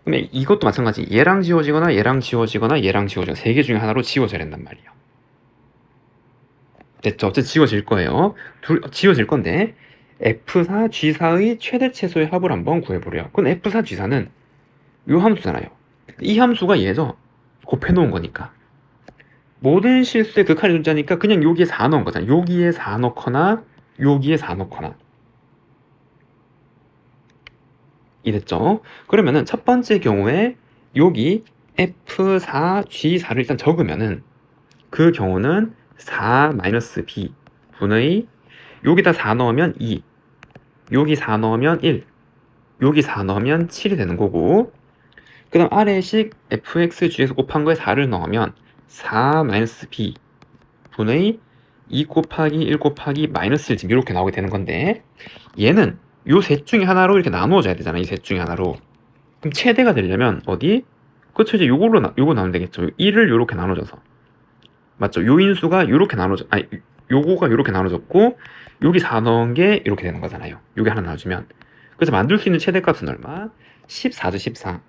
그러면 이것도 마찬가지 얘랑 지워지거나 얘랑 지워지거나 얘랑 지워지거나 세 개 중에 하나로 지워져야 된단 말이에요. 됐죠? 어쨌든 지워질 거예요. 지워질 건데 F4, G4의 최대 최소의 합을 한번 구해보래요. 그럼 F4, G4는 요 함수잖아요. 이 함수가 얘죠. 곱해놓은 거니까. 모든 실수의 극한이 존재하니까 그냥 여기에 4 넣은 거잖아. 여기에 4 넣거나 여기에 4 넣거나. 이랬죠. 그러면은 첫 번째 경우에 여기 F4, G4를 일단 적으면은 그 경우는 4-B 분의 여기다 4 넣으면 2, 여기 4 넣으면 1, 여기 4 넣으면 7이 되는 거고, 그 다음 아래식 fxg에서 곱한 거에 4를 넣으면 4-b 분의 2 곱하기 1 곱하기 마이너스 1 지금 이렇게 나오게 되는 건데, 얘는 요 셋 중에 하나로 이렇게 나누어져야 되잖아. 이 셋 중에 하나로. 그럼 최대가 되려면 어디? 그쵸, 이제 요거 나누면 되겠죠. 1을 요렇게 나눠줘서. 맞죠? 요 인수가 요렇게 나눠져, 아니, 요거가 요렇게 나눠졌고, 여기 4 넣은 게 이렇게 되는 거잖아요. 요게 하나 나눠주면. 그래서 만들 수 있는 최대값은 얼마? 14죠, 14.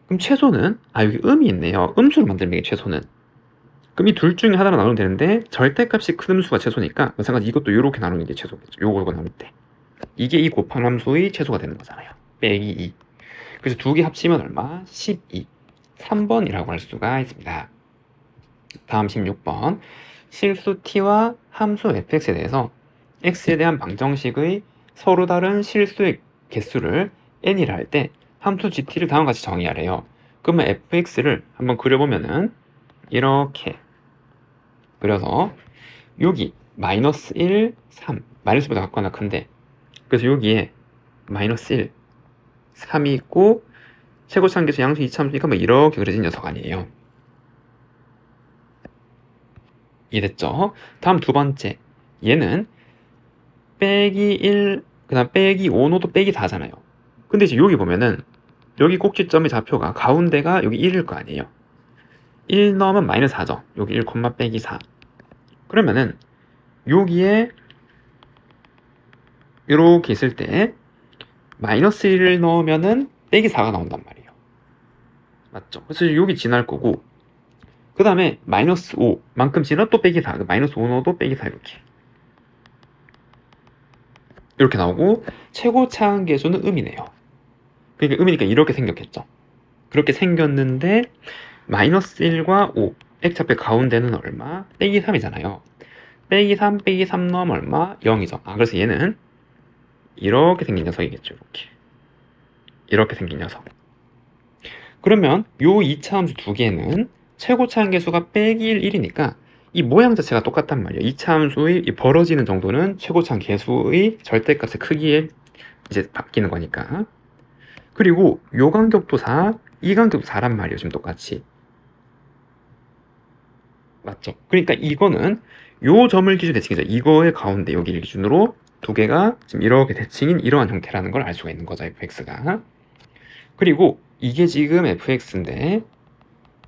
그럼 최소는, 여기 음이 있네요. 음수로 만들면 이게 최소는. 그럼 이 둘 중에 하나로 나누면 되는데, 절대값이 큰 음수가 최소니까, 마찬가지 이것도 요렇게 나누는 게 최소겠죠. 요거 나눌 때. 이게 이 곱한 함수의 최소가 되는 거잖아요. 빼기 2. 그래서 두 개 합치면 얼마? 12. 3번이라고 할 수가 있습니다. 다음 16번. 실수 t와 함수 fx에 대해서 x에 대한 방정식의 서로 다른 실수의 개수를 n이라 할 때 함수 gt를 다음과 같이 정의하래요. 그러면 fx를 한번 그려보면은 이렇게 그려서 여기 마이너스 1, 3 마이너스보다 같거나 큰데, 그래서 여기에 마이너스 1, 3이 있고 최고차항계수 양수 이차함수니까 뭐 이렇게 그려진 녀석 아니에요. 이랬죠. 다음 두 번째, 얘는 빼기 1, 그 다음 빼기 5노도 빼기 4잖아요. 근데 이제 여기 보면은 여기 꼭지점의 좌표가 가운데가 여기 1일 거 아니에요. 1 넣으면 마이너스 4죠. 여기 1, 빼기 4. 그러면은 여기에 이렇게 있을 때 마이너스 1을 넣으면은 빼기 4가 나온단 말이에요. 맞죠? 그래서 여기 지날 거고, 그 다음에 마이너스 5만큼 지나 또 빼기 4, 마이너스 5 넣어도 빼기 4 이렇게 나오고, 최고차항계수는 음이네요. 그러니까 음이니까 이렇게 생겼겠죠. 그렇게 생겼는데 마이너스 1과 5 x좌표 가운데는 얼마? 빼기 3이잖아요. 빼기 3 빼기 3 넣으면 얼마? 0이죠. 그래서 얘는 이렇게 생긴 녀석이겠죠. 이렇게 생긴 녀석. 그러면 요 2차 함수 두 개는 최고차항계수가 빼기 1, 1이니까 이 모양 자체가 똑같단 말이에요. 2차 함수의 벌어지는 정도는 최고차항계수의 절대값의 크기에 이제 바뀌는 거니까. 그리고 요 간격도 4, 이 간격도 4란 말이에요. 지금 똑같이. 맞죠? 그러니까 이거는 요 점을 기준 대칭이죠. 이거의 가운데 여기를 기준으로 두 개가 지금 이렇게 대칭인 이러한 형태라는 걸 알 수가 있는 거죠. fx가. 그리고 이게 지금 fx인데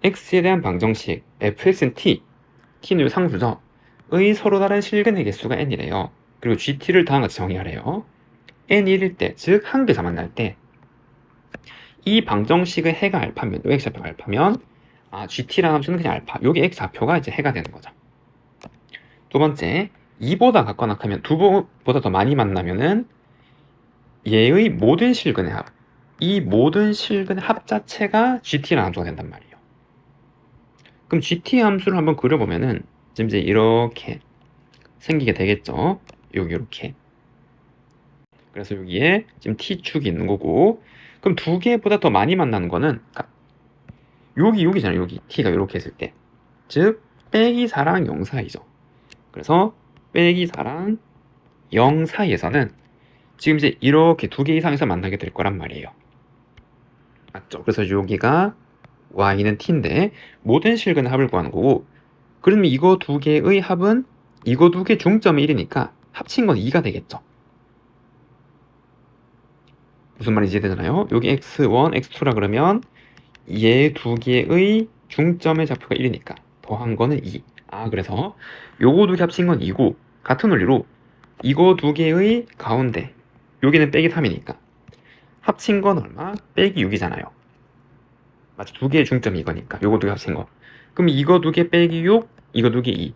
x에 대한 방정식 fx는 t는 요 상수죠. 의 서로 다른 실근의 개수가 n이래요. 그리고 gt를 다음과 같이 정의하래요. n이 1일 때, 즉 한 개에서 만날 때 이 방정식의 해가 알파면, 요 x좌표가 알파면 gt라는 함수는 그냥 알파, 여기 x좌표가 이제 해가 되는 거죠. 두 번째, 2보다 같거나 하면 2보다 더 많이 만나면은 얘의 모든 실근의 합, 이 모든 실근의 합 자체가 gt라는 함수가 된단 말이에요. 그럼 gt 함수를 한번 그려보면은 지금 이제 이렇게 생기게 되겠죠. 여기 이렇게. 그래서 여기에 지금 t축이 있는 거고, 그럼 두 개보다 더 많이 만나는 거는 여기잖아요. 여기 t가 이렇게 했을 때, 즉 빼기 4랑 0 사이죠. 그래서 빼기 4랑 0 사이에서는 지금 이제 이렇게 두 개 이상에서 만나게 될 거란 말이에요. 맞죠? 그래서 여기가 y는 t인데 모든 실근의 합을 구하는 거고, 그러면 이거 두 개의 합은 이거 두 개 중점이 1이니까 합친 건 2가 되겠죠. 무슨 말인지 이해되잖아요. 여기 x1, x2라 그러면 얘 두 개의 중점의 좌표가 1이니까 더한 거는 2. 그래서 요거 두 개 합친 건 2고, 같은 원리로 이거 두 개의 가운데 여기는 빼기 3이니까 합친 건 얼마? 빼기 6이잖아요. 맞죠? 두 개의 중점이 이거니까 요거 두 개 합친 거. 그럼 이거 두 개 빼기 6, 이거 두 개 2.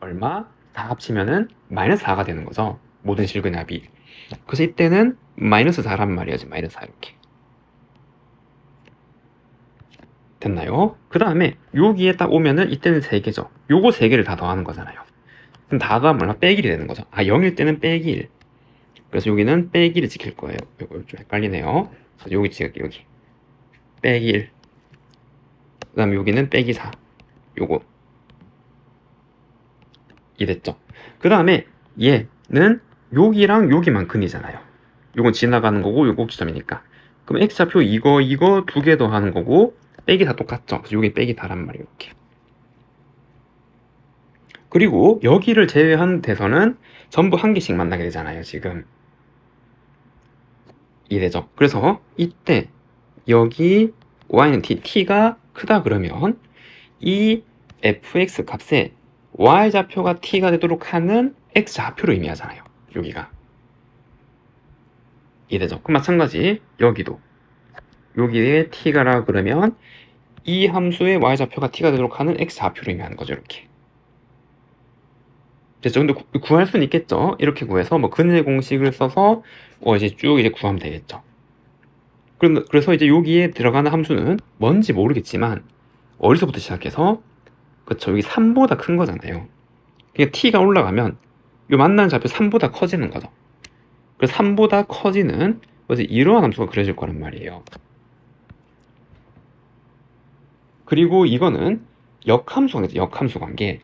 얼마? 다 합치면은 마이너스 4가 되는 거죠. 모든 실근의 합이. 그래서 이때는 마이너스 4란 말이에요. 지금 마이너스 4 이렇게. 됐나요? 그 다음에 여기에 딱 오면은 이때는 3개죠. 요거 3개를 다 더하는 거잖아요. 그럼 다 더하면 얼마? 빼기 1이 되는 거죠. 0일 때는 빼기 1. 그래서 여기는 빼기 1을 지킬 거예요. 이거 좀 헷갈리네요. 그래서 여기 찍을게요. 여기 빼기 1. 그 다음에 여기는 빼기 4. 요거 이 됐죠. 그 다음에 얘는 여기랑 여기만큼이잖아요. 요건 지나가는 거고 요거 꼭지점이니까. 그럼 x좌표 이거 2개 더하는 거고 빼기 다 똑같죠. 그래서 여기 빼기 다란 말이에요. 이렇게. 그리고 여기를 제외한 데서는 전부 한 개씩 만나게 되잖아요. 지금 이래죠. 그래서 이때 여기 y는 t가 크다 그러면 이 fx 값에 y좌표가 t가 되도록 하는 x좌표를 의미하잖아요. 여기가 이래죠. 그럼 마찬가지 여기도 여기에 t가라 그러면 이 함수의 y좌표가 t가 되도록 하는 x좌표를 의미하는 거죠. 이렇게 됐죠. 근데 구할 수는 있겠죠. 이렇게 구해서 뭐 근의 공식을 써서 이제 쭉 이제 구하면 되겠죠. 그래서 이제 여기에 들어가는 함수는 뭔지 모르겠지만 어디서부터 시작해서 그쵸, 여기 3보다 큰 거잖아요. 그러니까 t가 올라가면 요 만나는 좌표 3보다 커지는 거죠. 그래서 3보다 커지는 이러한 함수가 그려질 거란 말이에요. 그리고 이거는 역함수 관계죠. 역함수 관계.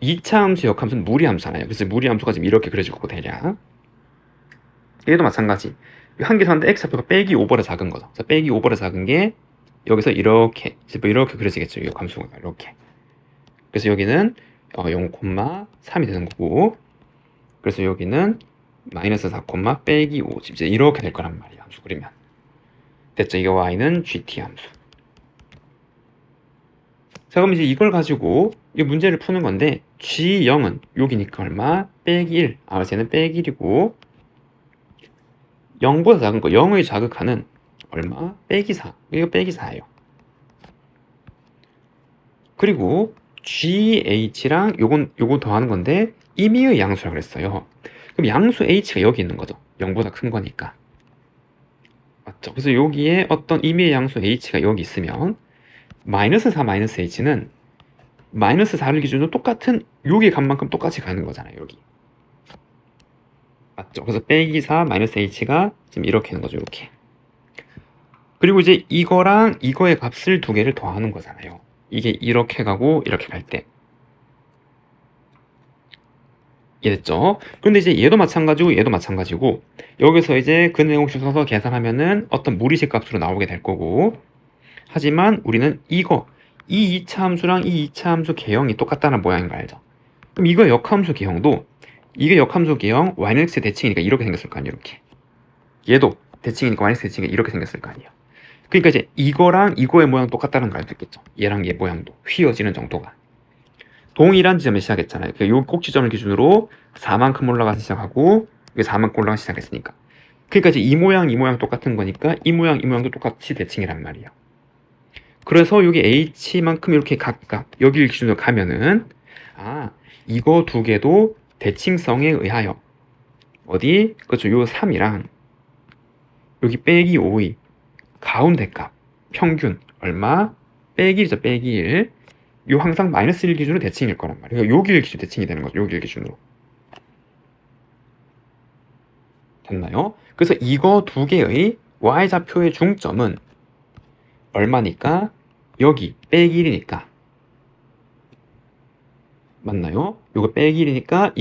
2차 함수 역함수는 무리함수잖아요. 그래서 무리함수가 지금 이렇게 그려질 거고 대략. 얘도 마찬가지. 한 개 샀는데 x좌표가 빼기 5보다 작은 거죠. 그래서 빼기 5보다 작은 게 여기서 이렇게 그려지겠죠. 역함수가 이렇게. 그래서 여기는 0,3이 되는 거고, 그래서 여기는 마이너스 4, 빼기 5 이제 이렇게 될 거란 말이야. 함수 그리면 됐죠. 이게 y는 gt 함수. 자, 그럼 이제 이걸 가지고 이 문제를 푸는 건데 g0은 여기니까 얼마? 빼기 1. 그래서 얘는 빼기 1이고 0보다 작은 거 0의 자극하는 얼마? 빼기 4. 이거 빼기 4예요. 그리고 GH랑 요거 더하는 건데 임의의 양수라고 그랬어요. 그럼 양수 H가 여기 있는 거죠. 0보다 큰 거니까. 맞죠? 그래서 여기에 어떤 임의의 양수 H가 여기 있으면 마이너스 4 마이너스 H는 마이너스 4를 기준으로 똑같은 여기 값만큼 똑같이 가는 거잖아요. 여기. 맞죠? 그래서 빼기 4 마이너스 H가 지금 이렇게 있는 거죠. 이렇게. 그리고 이제 이거랑 이거의 값을 두 개를 더하는 거잖아요. 이게 이렇게 가고 이렇게 갈 때. 이해됐죠? 그런데 이제 얘도 마찬가지고 얘도 마찬가지고 여기서 이제 그 내용식 써서 계산하면은 어떤 무리식 값으로 나오게 될 거고, 하지만 우리는 이 2차 함수랑 이 2차 함수 개형이 똑같다는 모양인 거 알죠? 그럼 이거 역함수 개형도 이게 역함수 개형 y는 x 대칭이니까 이렇게 생겼을 거 아니에요. 이렇게. 얘도 대칭이니까 y는 x 대칭이니까 이렇게 생겼을 거 아니에요. 그러니까 이제 이거랑 이거의 모양 똑같다는 걸 알 수 있겠죠. 얘랑 얘 모양도 휘어지는 정도가 동일한 지점에 시작했잖아요. 그러니까 요 꼭지점을 기준으로 4만큼 올라가서 시작하고 이게 4만큼 올라가서 시작했으니까. 그러니까 이제 이 모양 똑같은 거니까 이 모양도 똑같이 대칭이란 말이에요. 그래서 여기 h만큼 이렇게 각각 여기를 기준으로 가면은 이거 두 개도 대칭성에 의하여 어디? 그렇죠. 요 3이랑 여기 빼기 5의 가운데 값 평균 얼마? 빼기 1이죠. 빼기 1. 요 항상 마이너스 1 기준으로 대칭일 거란 말이에요. 그러니까 여기를 기준 대칭이 되는 거죠. 여기를 기준으로. 됐나요? 그래서 이거 두 개의 y좌표의 중점은 얼마니까? 여기 빼기 1이니까. 맞나요? 요거 빼기 1이니까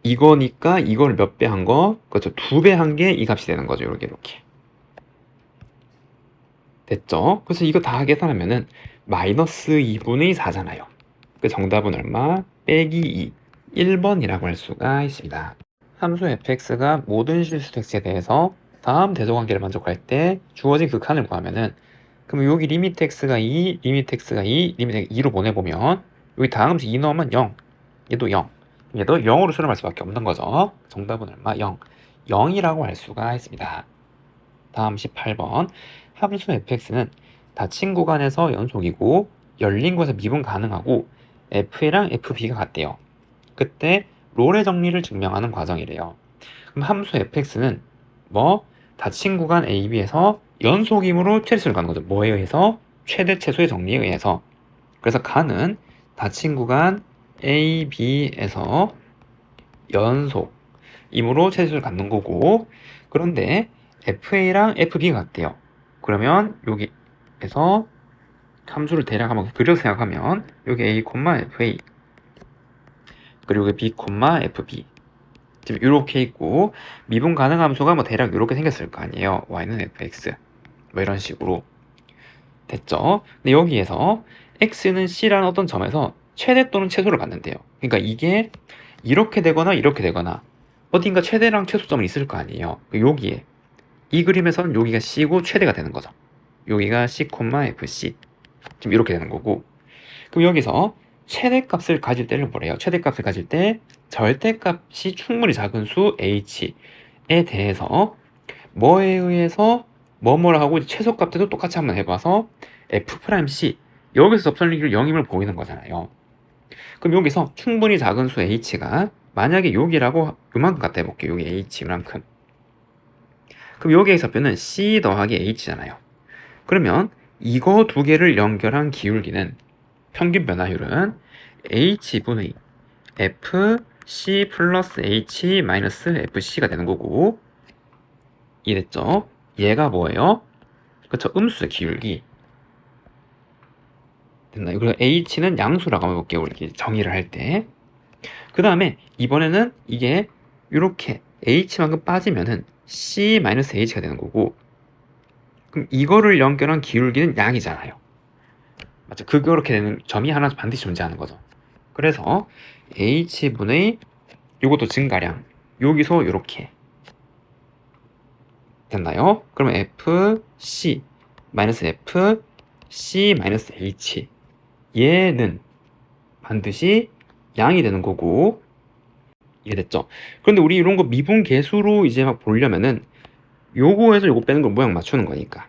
이거니까 이걸 몇 배 한 거? 그렇죠. 2배 한 게 이 값이 되는 거죠. 이렇게. 됐죠? 그래서 이거 다 계산하면은 마이너스 2분의 4잖아요. 그 정답은 얼마? 빼기 2. 1번이라고 할 수가 있습니다. 함수 fx가 모든 실수 x에 대해서 다음 대조관계를 만족할 때 주어진 극한을 구하면은, 그럼 여기 리미트 x가 2, 리미트 x가 2, 리미트 x가 2로 보내보면 여기 다음수 2 넣으면 0. 얘도 0. 얘도 0으로 수렴할 수밖에 없는 거죠. 정답은 얼마? 0. 0이라고 할 수가 있습니다. 다음 18번. 함수 fx는 닫힌 구간에서 연속이고 열린 곳에서 미분 가능하고 fa랑 fb가 같대요. 그때 롤의 정리를 증명하는 과정이래요. 그럼 함수 fx는 닫힌 구간 A, B에서 연속임으로 최대치를 가는 거죠. 뭐에 의해서? 최대 최소의 정리에 의해서. 그래서 가는 닫힌 구간 A, B에서 연속임으로 최대치를 갖는 거고, 그런데 FA랑 FB가 같대요. 그러면 여기에서 함수를 대략 한번 그려서 생각하면 여기 A, FA 그리고 여기 B, FB 지금 이렇게 있고, 미분 가능 함수가 뭐 대략 이렇게 생겼을 거 아니에요. y는 fx 뭐 이런 식으로 됐죠. 근데 여기에서 x는 c라는 어떤 점에서 최대 또는 최소를 갖는데요. 그러니까 이게 이렇게 되거나 이렇게 되거나 어딘가 최대랑 최소점은 있을 거 아니에요. 여기에 이 그림에서는 여기가 c고 최대가 되는 거죠. 여기가 c, fc 지금 이렇게 되는 거고, 그럼 여기서 최대값을 가질 때를 뭐래요? 최대값을 가질 때 절대값이 충분히 작은 수 h에 대해서 뭐에 의해서 뭐뭐를 하고 최소값도 똑같이 한번 해봐서 f'c 여기서 접선리기를 0임을 보이는 거잖아요. 그럼 여기서 충분히 작은 수 h가 만약에 여기라고 요만큼 갖다 해볼게요. 여기 h만큼. 그럼 여기에서 표는 c 더하기 h잖아요. 그러면 이거 두 개를 연결한 기울기는 평균 변화율은 h분의 fc 플러스 h 마이너스 fc가 되는 거고, 이해됐죠? 얘가 뭐예요? 그쵸, 음수의 기울기. 됐나요? 그리고 h는 양수라고 한번 해볼게요. 이렇게 정의를 할 때. 그 다음에 이번에는 이게 이렇게 h만큼 빠지면은 c 마이너스 h가 되는 거고, 그럼 이거를 연결한 기울기는 양이잖아요. 맞죠? 그렇게 되는 점이 하나 반드시 존재하는 거죠. 그래서 h분의 요것도 증가량, 여기서 이렇게 됐나요? 그러면 fc 마이너스 fc 마이너스 h 얘는 반드시 양이 되는 거고, 이해됐죠? 그런데 우리 이런 거 미분계수로 이제 막 보려면은 요거에서 요거 빼는 걸 모양 맞추는 거니까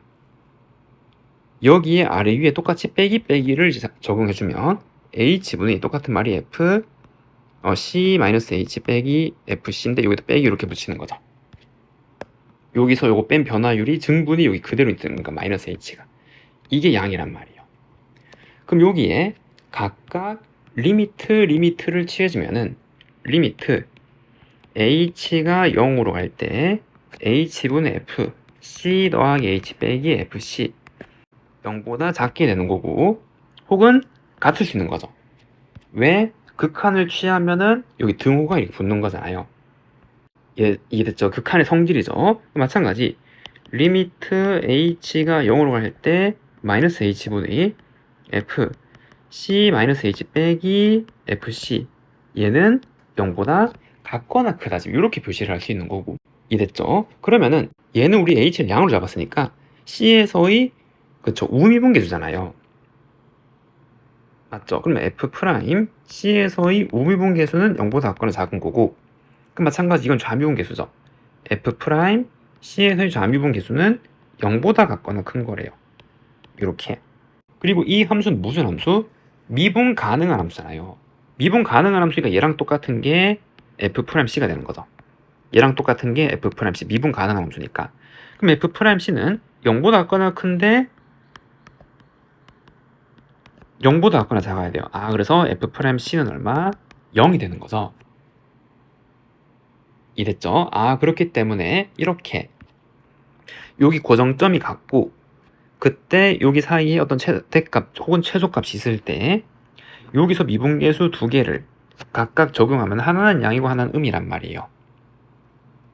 여기에 아래 위에 똑같이 빼기를 적용해주면 h분이 똑같은 말이 c 마이너스 h 빼기 fc인데 여기다 빼기 이렇게 붙이는 거죠. 여기서 요거 뺀 변화율이 증분이 여기 그대로 있는 거니까 마이너스 h가 이게 양이란 말이에요. 그럼 여기에 각각 리미트를 취해주면은 리미트 h가 0으로 갈 때 h분의 f c 더하기 h 빼기 fc 0보다 작게 되는 거고, 혹은 같을 수 있는 거죠. 왜? 극한을 취하면은 여기 등호가 이렇게 붙는 거잖아요. 이해됐죠? 극한의 성질이죠. 마찬가지 리미트 h가 0으로 갈 때 마이너스 h분의 f c 마이너스 h 빼기 fc 얘는 0보다 같거나 크다, 지금 이렇게 표시를 할 수 있는 거고, 이해됐죠? 그러면은 얘는 우리 h를 양으로 잡았으니까 c에서의 그쵸 우미분계수잖아요. 맞죠? 그러면 f 프라임 c에서의 우미분계수는 0보다 같거나 작은 거고, 그럼 마찬가지 이건 좌미분계수죠. f 프라임 c에서의 좌미분계수는 0보다 같거나 큰 거래요. 이렇게. 그리고 이 함수는 무슨 함수? 미분 가능한 함수잖아요. 미분 가능한 함수니까 얘랑 똑같은 게 f'c가 되는 거죠. 얘랑 똑같은 게 f'c, 미분 가능한 함수니까. 그럼 f'c는 0보다 같거나 큰데 0보다 같거나 작아야 돼요. 그래서 f'c는 얼마? 0이 되는 거죠. 이랬죠? 그렇기 때문에 이렇게 여기 고정점이 같고, 그때 여기 사이에 어떤 최대값 혹은 최소값이 있을 때 여기서 미분계수 두 개를 각각 적용하면 하나는 양이고 하나는 음이란 말이에요.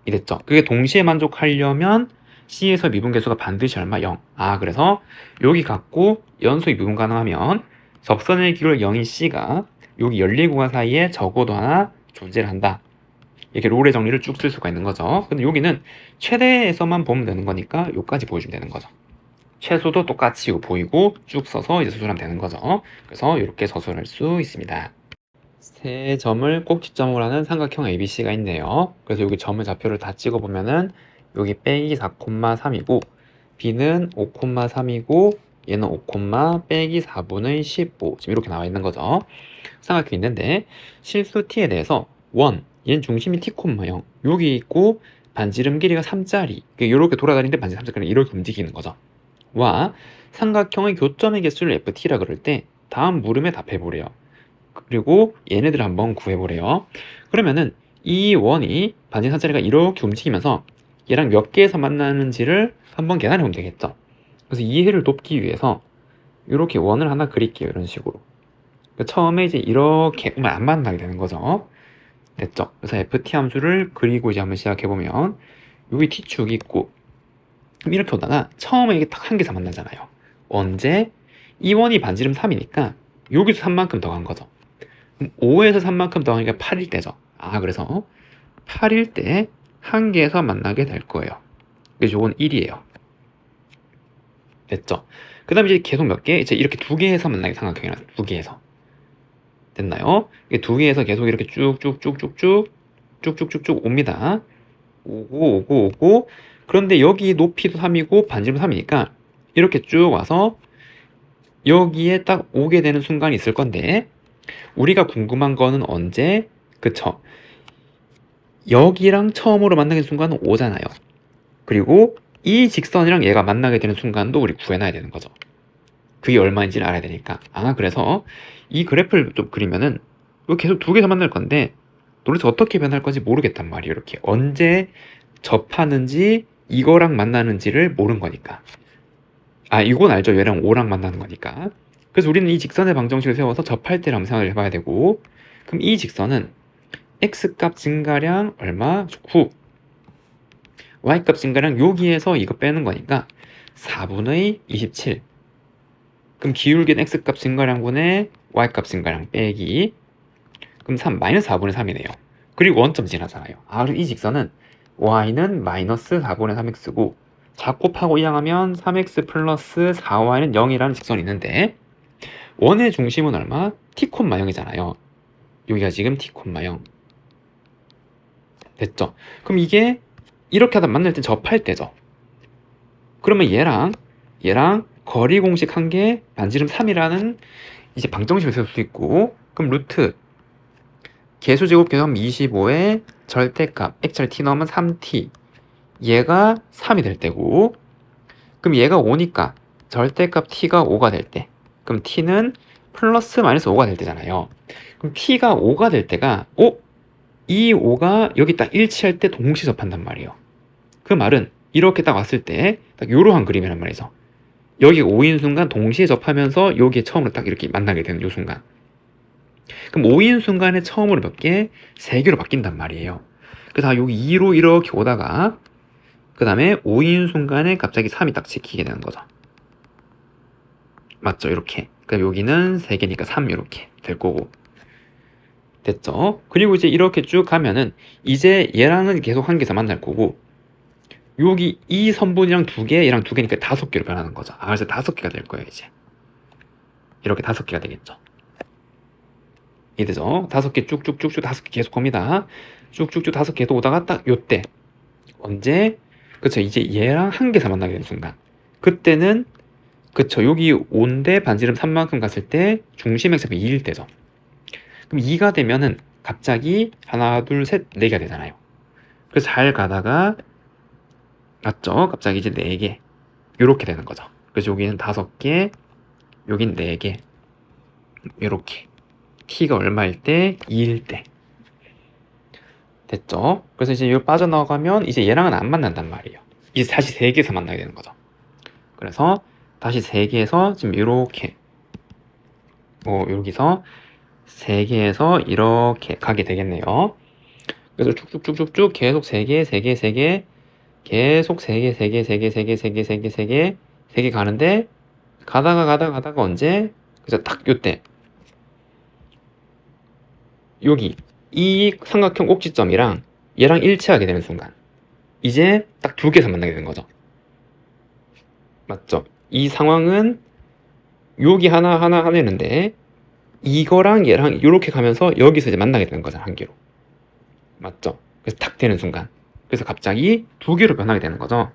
이랬죠? 그게 동시에 만족하려면 C에서 미분계수가 반드시 얼마? 0. 그래서 여기 갖고 연속이 미분 가능하면 접선의 기울 0인 C가 여기 연리구간 사이에 적어도 하나 존재를 한다. 이렇게 롤의 정리를 쭉 쓸 수가 있는 거죠. 근데 여기는 최대에서만 보면 되는 거니까 여기까지 보여주면 되는 거죠. 최소도 똑같이 보이고 쭉 써서 이제 수술하면 되는 거죠. 그래서 이렇게 서술할 수 있습니다. 세 점을 꼭지점으로 하는 삼각형 ABC가 있네요. 그래서 여기 점의 좌표를 다 찍어보면은 여기 빼기 4,3이고 B는 5,3이고 얘는 5, 빼기 4분의 15 지금 이렇게 나와 있는 거죠. 삼각형이 있는데 실수 T에 대해서 1, 얘는 중심이 T, 0 여기 있고 반지름 길이가 3짜리 이렇게 돌아다니는데 반지름 3짜리 이렇게 움직이는 거죠. 와 삼각형의 교점의 개수를 ft라 그럴 때 다음 물음에 답해보래요. 그리고 얘네들을 한번 구해보래요. 그러면은 이 원이 반지름 3짜리가 이렇게 움직이면서 얘랑 몇 개에서 만나는지를 한번 계산해보면 되겠죠. 그래서 이해를 돕기 위해서 이렇게 원을 하나 그릴게요. 이런 식으로. 처음에 이제 이렇게 오면 안 만나게 되는 거죠. 됐죠? 그래서 ft 함수를 그리고 이제 한번 시작해보면 여기 t축이 있고 그럼 이렇게 오다가 처음에 이게 딱 한 개에서 만나잖아요. 언제? 이 원이 반지름 3이니까 여기서 3만큼 더 간 거죠. 그럼 5에서 3만큼 더 가니까 8일 때죠. 아 그래서 8일 때 한 개에서 만나게 될 거예요. 그래서 이건 1이에요. 됐죠? 그 다음에 이제 계속 몇 개? 이제 이렇게 두 개에서 만나게 삼각형이라 두 개에서 됐나요? 이게 두 개에서 계속 이렇게 쭉쭉쭉쭉쭉 옵니다. 오고 그런데 여기 높이도 3이고 반지름 3이니까 이렇게 쭉 와서 여기에 딱 오게 되는 순간이 있을 건데 우리가 궁금한 거는 언제? 그쵸? 여기랑 처음으로 만나는 순간은 오잖아요. 그리고 이 직선이랑 얘가 만나게 되는 순간도 우리 구해놔야 되는 거죠. 그게 얼마인지를 알아야 되니까. 아 그래서 이 그래프를 좀 그리면은 계속 두 개에서 만날 건데 도대체 어떻게 변할 건지 모르겠단 말이에요. 이렇게 언제 접하는지 이거랑 만나는지를 모르는 거니까. 아 이건 알죠. 얘랑 O랑 만나는 거니까. 그래서 우리는 이 직선의 방정식을 세워서 접할 때를 한번 생각을 해봐야 되고 그럼 이 직선은 x값 증가량 얼마? 9 y값 증가량 여기에서 이거 빼는 거니까 4분의 27 그럼 기울기는 x값 증가량분의 y값 증가량 빼기 그럼 3 마이너스 4분의 3이네요. 그리고 원점 지나잖아요. 아 그럼 이 직선은 y는 마이너스 4분의 3x고 작곱하고 이항하면 3x 플러스 4y는 0이라는 직선이 있는데 원의 중심은 얼마? t, 0이잖아요. 여기가 지금 t, 0 됐죠? 그럼 이게 이렇게 하다 만날 때 접할 때죠. 그러면 얘랑 거리 공식 한 개 반지름 3이라는 이제 방정식을 세울 수 있고 그럼 루트 개수제곱 계산하면 25에 절대값 x를 t 넣으면 3t 얘가 3이 될 때고 그럼 얘가 5니까 절대값 t가 5가 될 때 그럼 t는 플러스 마이너스 5가 될 때잖아요. 그럼 t가 5가 될 때가 이 5가 여기 딱 일치할 때 동시에 접한단 말이에요. 그 말은 이렇게 딱 왔을 때 딱 요러한 그림이란 말이죠. 여기 5인 순간 동시에 접하면서 여기에 처음으로 딱 이렇게 만나게 되는 요 순간. 그럼 5인 순간에 처음으로 몇 개? 3개로 바뀐단 말이에요. 그래서 여기 2로 이렇게 오다가 그 다음에 5인 순간에 갑자기 3이 딱 지키게 되는 거죠. 맞죠? 이렇게. 그럼 여기는 3개니까 3 이렇게 될 거고. 됐죠? 그리고 이제 이렇게 쭉 가면은 이제 얘랑은 계속 한 개에서 만날 거고 여기 이 선분이랑 두 개, 얘랑 두 개니까 5개로 변하는 거죠. 아, 그래서 5개가 될 거예요, 이제. 이렇게 5개가 되겠죠. 이해되죠? 5개 쭉쭉쭉쭉 5개 계속 옵니다. 쭉쭉쭉 5개도 오다가 딱 요때. 언제? 그쵸, 이제 얘랑 한 개에서 만나게 되는 순간. 그때는, 그쵸, 여기 5인데 반지름 3만큼 갔을 때 중심 x값이 2일 때죠. 그럼 2가 되면은 갑자기 하나, 둘, 셋, 4개가 되잖아요. 그래서 잘 가다가 맞죠? 갑자기 이제 4개 요렇게 되는 거죠. 그래서 여기는 5개 여긴 4개 요렇게 t가 얼마일 때? 2일 때 됐죠? 그래서 이제 여기 빠져나가면 이제 얘랑은 안 만난단 말이에요. 이제 다시 3개에서 만나게 되는 거죠. 그래서 다시 3개에서 지금 요렇게 여기서 3개에서 이렇게 가게 되겠네요. 그래서 쭉쭉쭉쭉쭉 계속 3개, 3개, 3개 계속 3개, 3개, 3개, 3개, 3개, 3개, 3개, 3개 가는데 가다가 언제? 그래서 딱 요때 여기 이 삼각형 꼭지점이랑 얘랑 일치하게 되는 순간 이제 딱 2개에서 만나게 되는 거죠. 맞죠? 이 상황은 여기 하나 있는데 이거랑 얘랑 이렇게 가면서 여기서 이제 만나게 되는 거잖아, 한 개로. 맞죠? 그래서 딱 되는 순간 그래서 갑자기 2개로 변하게 되는 거죠.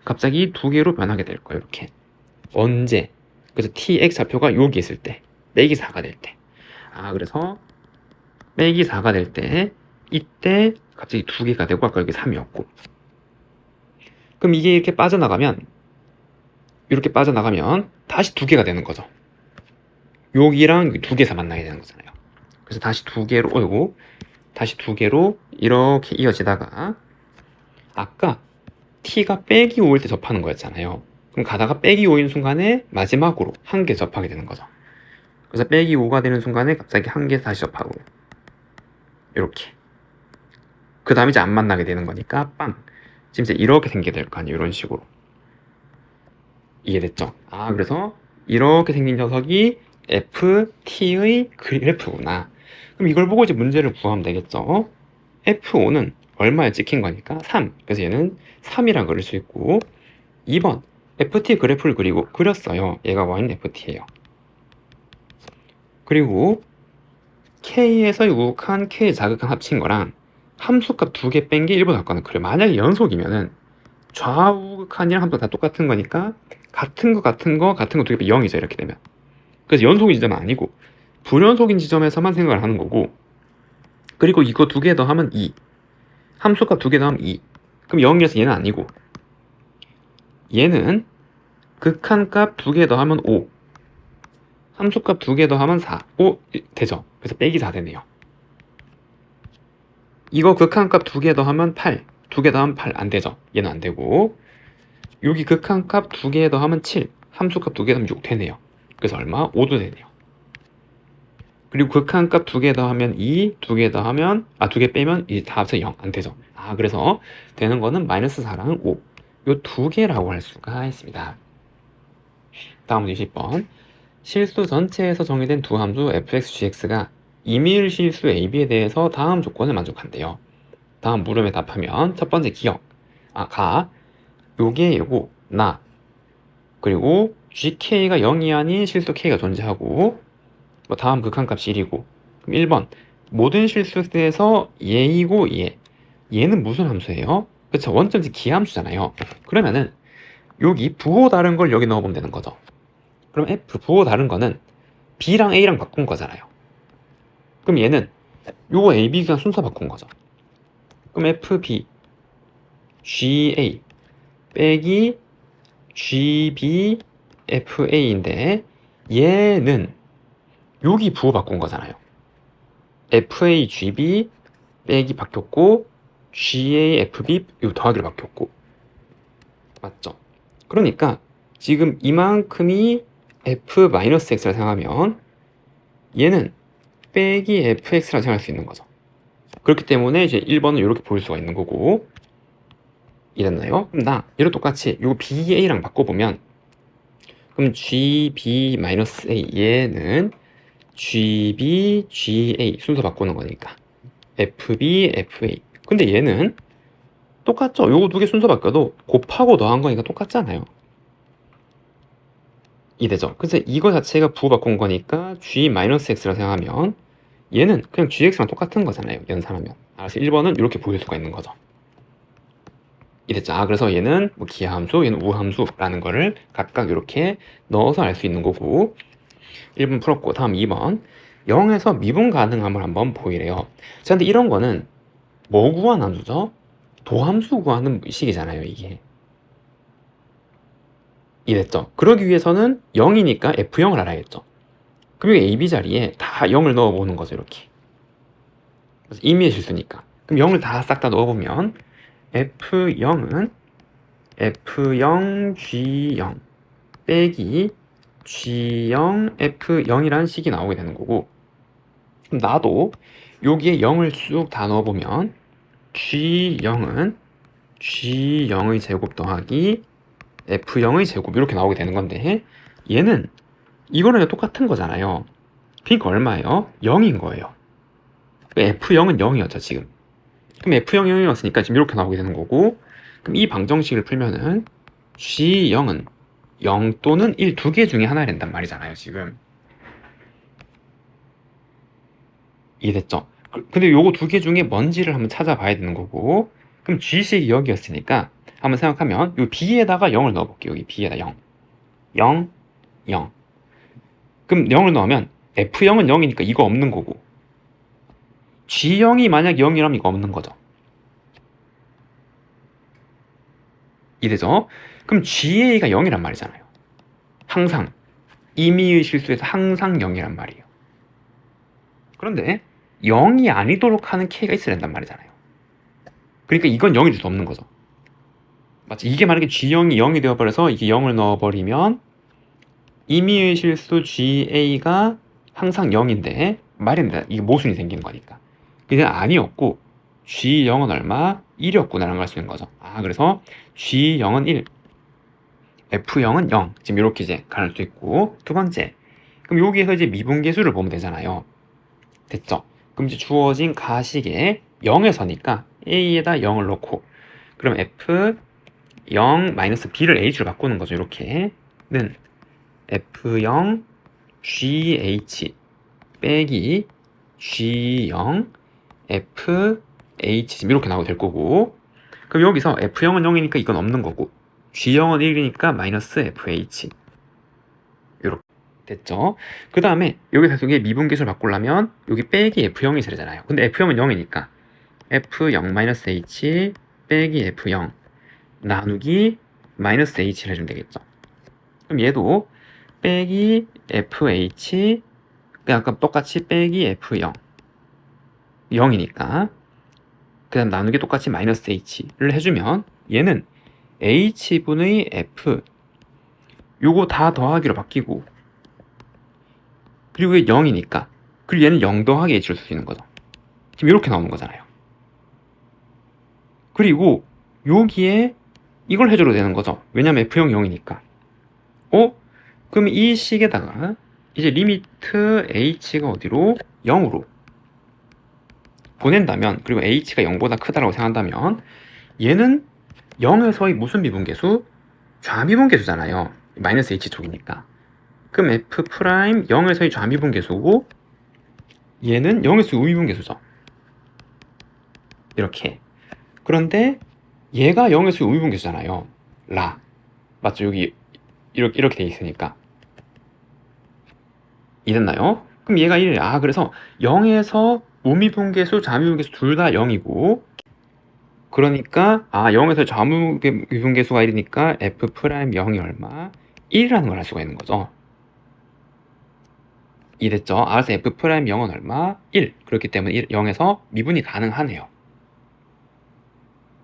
갑자기 2개로 변하게 될 거예요. 이렇게 언제? 그래서 tx 좌표가 여기 있을 때 빼기 4가 될 때. 아 그래서 빼기 4가 될 때 이때 갑자기 2개가 되고 아까 여기 3이었고 그럼 이게 이렇게 빠져나가면 다시 두 개가 되는 거죠. 여기랑 두 개에서 만나게 되는 거잖아요. 그래서 다시 두 개로 이렇게 이어지다가 아까 t가 빼기 5일 때 접하는 거였잖아요. 그럼 가다가 빼기 5인 순간에 마지막으로 한 개 접하게 되는 거죠. 그래서 빼기 5가 되는 순간에 갑자기 한 개 다시 접하고 이렇게. 그 다음에 이제 안 만나게 되는 거니까 빵. 지금 이제 이렇게 생기게 될 거 아니에요. 이런 식으로. 이해됐죠? 아, 그래서 이렇게 생긴 녀석이 ft의 그래프구나. 그럼 이걸 보고 이제 문제를 구하면 되겠죠? f5는 얼마에 찍힌 거니까 3. 그래서 얘는 3이라 그릴 수 있고 2번 ft 그래프를 그렸어요. 얘가 y는 ft예요. 그리고 k에서 유국한 k 자극한 합친 거랑 함수값 두 개 뺀 게 1보다 같거나 그래. 만약에 연속이면은 좌우극한이랑 함수가 다 똑같은 거니까 같은 거 두 개 빼 0이죠. 이렇게 되면. 그래서 연속인 지점은 아니고 불연속인 지점에서만 생각을 하는 거고, 그리고 이거 두 개 더하면 2. 함수값 두 개 더하면 2. 그럼 0이라서 얘는 아니고, 얘는 극한값 두 개 더하면 5. 함수값 두 개 더하면 4. 5 되죠. 그래서 빼기 4 되네요. 이거 극한값 두 개 더하면 8. 두 개 더하면 8 안 되죠. 얘는 안 되고, 여기 극한값 두 개 더하면 7. 함수값 두 개 더하면 6 되네요. 그래서 얼마? 5도 되네요. 그리고 극한값 두 개 더하면 2, 두 개 빼면 이 다 합쳐 0. 안 되죠. 아, 그래서 되는 거는 마이너스 4랑 5. 요 두 개라고 할 수가 있습니다. 다음 문제 10번. 실수 전체에서 정의된 두 함수 fx, gx가 임의일 실수 ab에 대해서 다음 조건을 만족한대요. 다음 물음에 답하면 첫 번째 기억. 요게 얘고 나. 그리고 gk가 0이 아닌 실수 k가 존재하고 다음 극한값이 1이고. 그럼 1번 모든 실수에서 얘이고 얘는 무슨 함수예요? 그쵸, 원점지 기함수잖아요. 그러면은 여기 부호 다른 걸 여기 넣어보면 되는 거죠. 그럼 f 부호 다른 거는 b랑 a랑 바꾼 거잖아요. 그럼 얘는 요거 a, b 그냥 순서 바꾼 거죠. 그럼 fb ga 빼기 gb fa인데 얘는 여기 부호 바꾼 거잖아요. fa gb 빼기 바뀌었고 ga fb 요 더하기로 바뀌었고, 맞죠? 그러니까 지금 이만큼이 f-x라 생각하면 얘는 빼기 fx라 생각할 수 있는 거죠. 그렇기 때문에 이제 1번은 이렇게 보일 수가 있는 거고. 이랬나요? 그럼 얘로 똑같이 요 ba랑 바꿔보면 그럼 gb-a 얘는 gb, ga 순서 바꾸는 거니까 fb, fa. 근데 얘는 똑같죠? 요거 두 개 순서 바뀌어도 곱하고 더한 거니까 똑같잖아요. 이되죠? 그래서 이거 자체가 부호 바꾼 거니까 g-x라 생각하면 얘는 그냥 gx랑 똑같은 거잖아요. 연산하면. 그래서 1번은 이렇게 보일 수가 있는 거죠. 이랬죠. 그래서 얘는 뭐 기하함수, 얘는 우함수라는 거를 각각 이렇게 넣어서 알 수 있는 거고. 1번 풀었고, 다음 2번. 0에서 미분 가능함을 한번 보이래요. 자, 근데 이런 거는 뭐 구하는 함수죠? 도함수 구하는 식이잖아요, 이게. 이랬죠. 그러기 위해서는 0이니까 F0을 알아야겠죠. 그럼 여기 AB 자리에 다 0을 넣어보는 거죠, 이렇게. 그래서 임의의 실수니까. 그럼 0을 다 싹 다 넣어보면 F0은 F0, G0 빼기 G0, F0이라는 식이 나오게 되는 거고, 그럼 나도 여기에 0을 쑥 다 넣어보면 G0은 G0의 제곱 더하기 F0의 제곱 이렇게 나오게 되는 건데, 얘는 이거랑 똑같은 거잖아요. 그러니까 얼마예요? 0인 거예요. F0은 0이었죠 지금. 그럼 F0이 0이었으니까 지금 이렇게 나오게 되는 거고, 그럼 이 방정식을 풀면은 G0은 0 또는 1 두 개 중에 하나가 된단 말이잖아요 지금. 이해됐죠? 근데 요거 두 개 중에 뭔지를 한번 찾아봐야 되는 거고, 그럼 G식이 여기였으니까 한번 생각하면 요 B에다가 0을 넣어볼게요. 여기 B에다 0 0 0. 그럼 0을 넣으면 F0은 0이니까 이거 없는 거고, G0이 만약 0이라면 이거 없는 거죠. 이되죠? 그럼 GA가 0이란 말이잖아요. 항상 임의의 실수에서 항상 0이란 말이에요. 그런데 0이 아니도록 하는 K가 있어야 된단 말이잖아요. 그러니까 이건 0일 수 없는 거죠. 맞지? 이게 만약에 G0이 0이 되어버려서 이게 0을 넣어버리면 임의의 실수 GA가 항상 0인데 말이 안 돼. 이게 모순이 생기는 거니까. 이게 아니었고 G0은 얼마? 1이었구나 라는 걸 알 수 있는 거죠. 아, 그래서 G0은 1, F0은 0. 지금 이렇게 이제 가를 수 있고, 두 번째. 그럼 여기에서 이제 미분계수를 보면 되잖아요. 됐죠? 그럼 이제 주어진 가식에 0에서니까 A에다 0을 넣고, 그럼 F0-B를 H로 바꾸는 거죠. 이렇게는 F0 GH 빼기 G0 FH 지금 이렇게 나오게 될 거고, 그럼 여기서 F0은 0이니까 이건 없는 거고, G0은 1이니까 마이너스 FH 이렇게 됐죠. 그 다음에 여기 계속에 미분계수를 바꾸려면 여기 빼기 F0이 세잖아요. 근데 F0은 0이니까 F0-H 빼기 F0 나누기 마이너스 H를 해주면 되겠죠. 그럼 얘도 빼기 FH, 아까 똑같이 빼기 F0 0이니까 그 다음 나누기 똑같이 마이너스 H를 해주면 얘는 H분의 F 요거 다 더하기로 바뀌고, 그리고 이게 0이니까 그리고 얘는 0 더하기 H를 쓸 수 있는 거죠. 지금 이렇게 나오는 거잖아요. 그리고 여기에 이걸 해줘도 되는 거죠. 왜냐면 F0 0이니까. 그럼 이 식에다가 이제 리미트 H가 어디로? 0으로 보낸다면, 그리고 H가 0보다 크다라고 생각한다면 얘는 0에서의 무슨 미분계수? 좌미분계수잖아요. 마이너스 H 쪽이니까. 그럼 F 프라임 0에서의 좌미분계수고 얘는 0에서 우미분계수죠. 이렇게. 그런데 얘가 0에서 우미분계수잖아요. 라. 맞죠? 여기 이렇게 돼 있으니까. 이랬나요? 그럼 얘가 1이에요. 아, 그래서 0에서 우미분계수, 좌미분계수 둘 다 0이고, 그러니까 0에서 좌미분계수가 1이니까 F 프라임 0이 얼마? 1이라는 걸 알 수가 있는 거죠. 이랬죠? 알아서 F 프라임 0은 얼마? 1. 그렇기 때문에 0에서 미분이 가능하네요.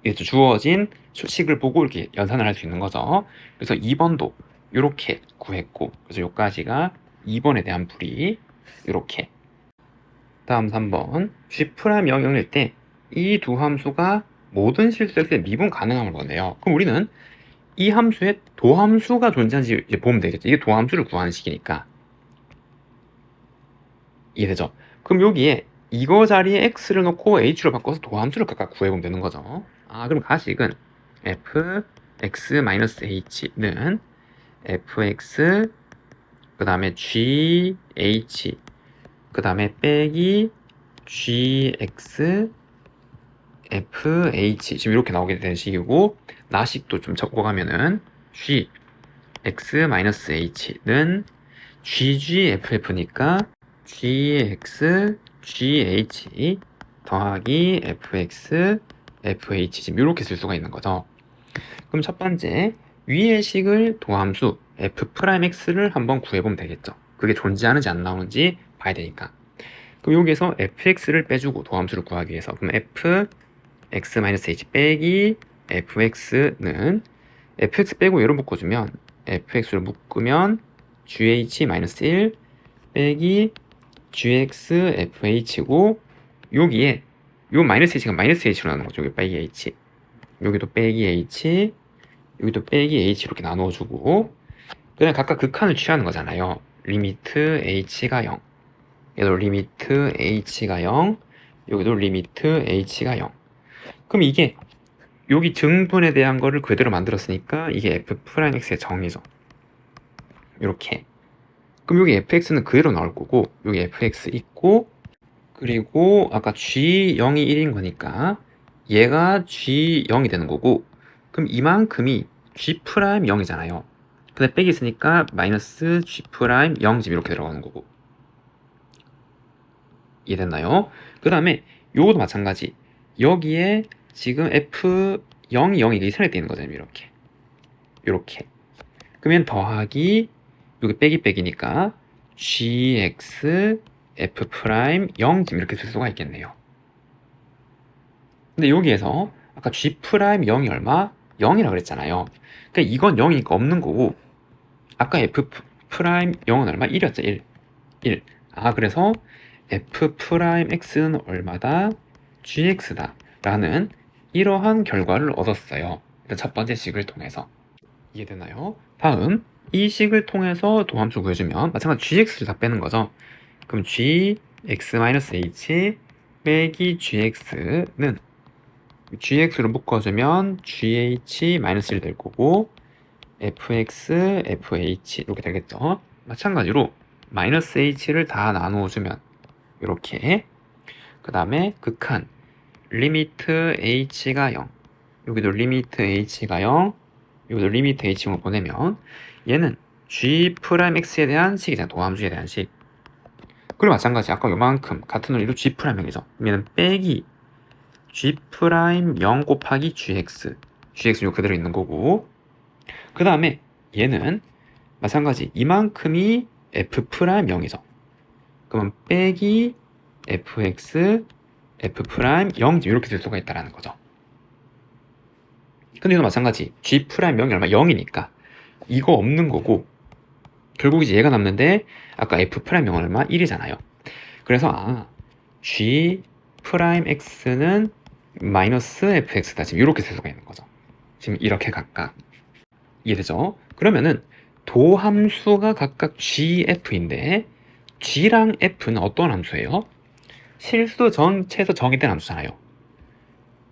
이랬죠? 주어진 식을 보고 이렇게 연산을 할 수 있는 거죠. 그래서 2번도 이렇게 구했고, 그래서 여기까지가 2번에 대한 풀이. 이렇게. 다음 3번. G 프라임 0, 0일 때 이 두 함수가 모든 실수일 때 미분 가능함을 보네요. 그럼 우리는 이 함수에 도함수가 존재하는지 이제 보면 되겠죠. 이게 도함수를 구하는 식이니까. 이해되죠? 그럼 여기에 이거 자리에 x를 넣고 h로 바꿔서 도함수를 각각 구해보면 되는 거죠. 그럼 가식은 fx-h는 fx 그 다음에 gh 그 다음에 빼기 gx fh 지금 이렇게 나오게 되는 식이고, 나식도 좀 적어가면은 g x-h는 ggff니까 gx gh 더하기 fx fh 지금 이렇게 쓸 수가 있는 거죠. 그럼 첫 번째 위의 식을 도함수 f'x를 한번 구해보면 되겠죠. 그게 존재하는지 안 나오는지 봐야 되니까. 그럼 여기에서 fx를 빼주고 도함수를 구하기 위해서, 그럼 fx-h 빼기 fx는 fx 빼고 얘로 묶어주면 fx를 묶으면 gh-1 빼기 gx fh고, 여기에 요 마이너스 h가 마이너스 h로 나누는 거죠. 여기 빼기 h, 여기도 빼기 h, 여기도 빼기 h 이렇게 나눠주고, 그냥 각각 극한을 취하는 거잖아요. 리미트 h가 0, 얘도 리미트 h가 0, 여기도 리미트 h가 0. 그럼 이게 여기 증분에 대한 거를 그대로 만들었으니까 이게 f'x의 정의죠. 이렇게. 그럼 여기 fx는 그대로 나올 거고, 여기 fx 있고, 그리고 아까 g0이 1인 거니까 얘가 g0이 되는 거고, 그럼 이만큼이 g'0이잖아요. 근데 빼기 있으니까 마이너스 g'0 지금 이렇게 들어가는 거고. 이해됐나요? 그 다음에 요것도 마찬가지. 여기에 지금 f0이 0이 이렇게 선택되어 있는 거잖아요. 이렇게. 요렇게. 그러면 더하기 여기 빼기 빼기니까 gx f 프라임 0 이렇게 쓸 수가 있겠네요. 근데 여기에서 아까 g 프라임 0이 얼마? 0이라 그랬잖아요. 그러니까 이건 0이니까 없는 거고, 아까 f 프라임 0은 얼마? 1이었죠. 1. 아, 그래서 f 프라임 x는 얼마다? gx다 라는 이러한 결과를 얻었어요. 일단 첫 번째 식을 통해서. 이해되나요? 다음 이 식을 통해서 도함수 구해주면 마찬가지로 gx를 다 빼는 거죠. 그럼 gx-h 빼기 gx는 gx로 묶어주면 gh-1 될 거고 fx, fh 이렇게 되겠죠. 마찬가지로 마이너스 h를 다 나누어주면 이렇게, 그 다음에 극한 리미트 h가 0, 여기도 리미트 h가 0, 여기도 리미트 h로 보내면 얘는 g'x에 대한 식이잖아. 도함수에 대한 식. 그리고 마찬가지 아까 요만큼 같은 논리로 g'이죠. 얘는 빼기 g'0 곱하기 gx 요 그대로 있는 거고, 그 다음에 얘는 마찬가지 이만큼이 f'0이죠. 그러면 빼기 fx f'0 이렇게 될 수가 있다는 거죠. 근데 이건 마찬가지 g'0이 얼마? 0이니까 이거 없는 거고, 결국 이제 얘가 남는데 아까 f'0은 얼마? 1이잖아요. 그래서 g'x는 마이너스 fx다. 지금 이렇게 쓸 수가 있는 거죠. 지금 이렇게 각각. 이해되죠? 그러면은 도함수가 각각 gf인데 g랑 f는 어떤 함수예요? 실수 전체에서 정의된 함수잖아요.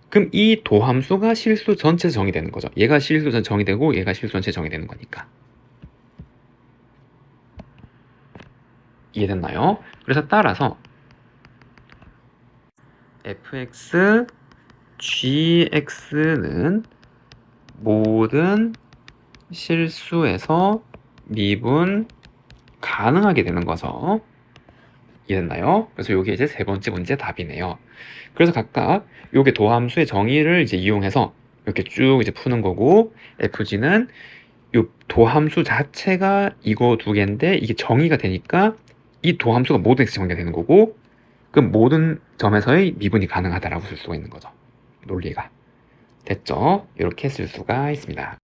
그럼 이 도함수가 실수 전체에서 정의되는 거죠. 얘가 실수 전체 정의되고 얘가 실수 전체 정의되는 거니까. 이해됐나요? 그래서 따라서 fx, gx는 모든 실수에서 미분 가능하게 되는 거죠. 이해됐나요? 그래서 이게 이제 세 번째 문제 답이네요. 그래서 각각 요게 도함수의 정의를 이제 이용해서 이렇게 쭉 이제 푸는 거고, fg는 요 도함수 자체가 이거 두 개인데 이게 정의가 되니까 이 도함수가 모든 x 정의가 되는 거고, 그 모든 점에서의 미분이 가능하다라고 쓸 수가 있는 거죠. 논리가. 됐죠? 이렇게 쓸 수가 있습니다.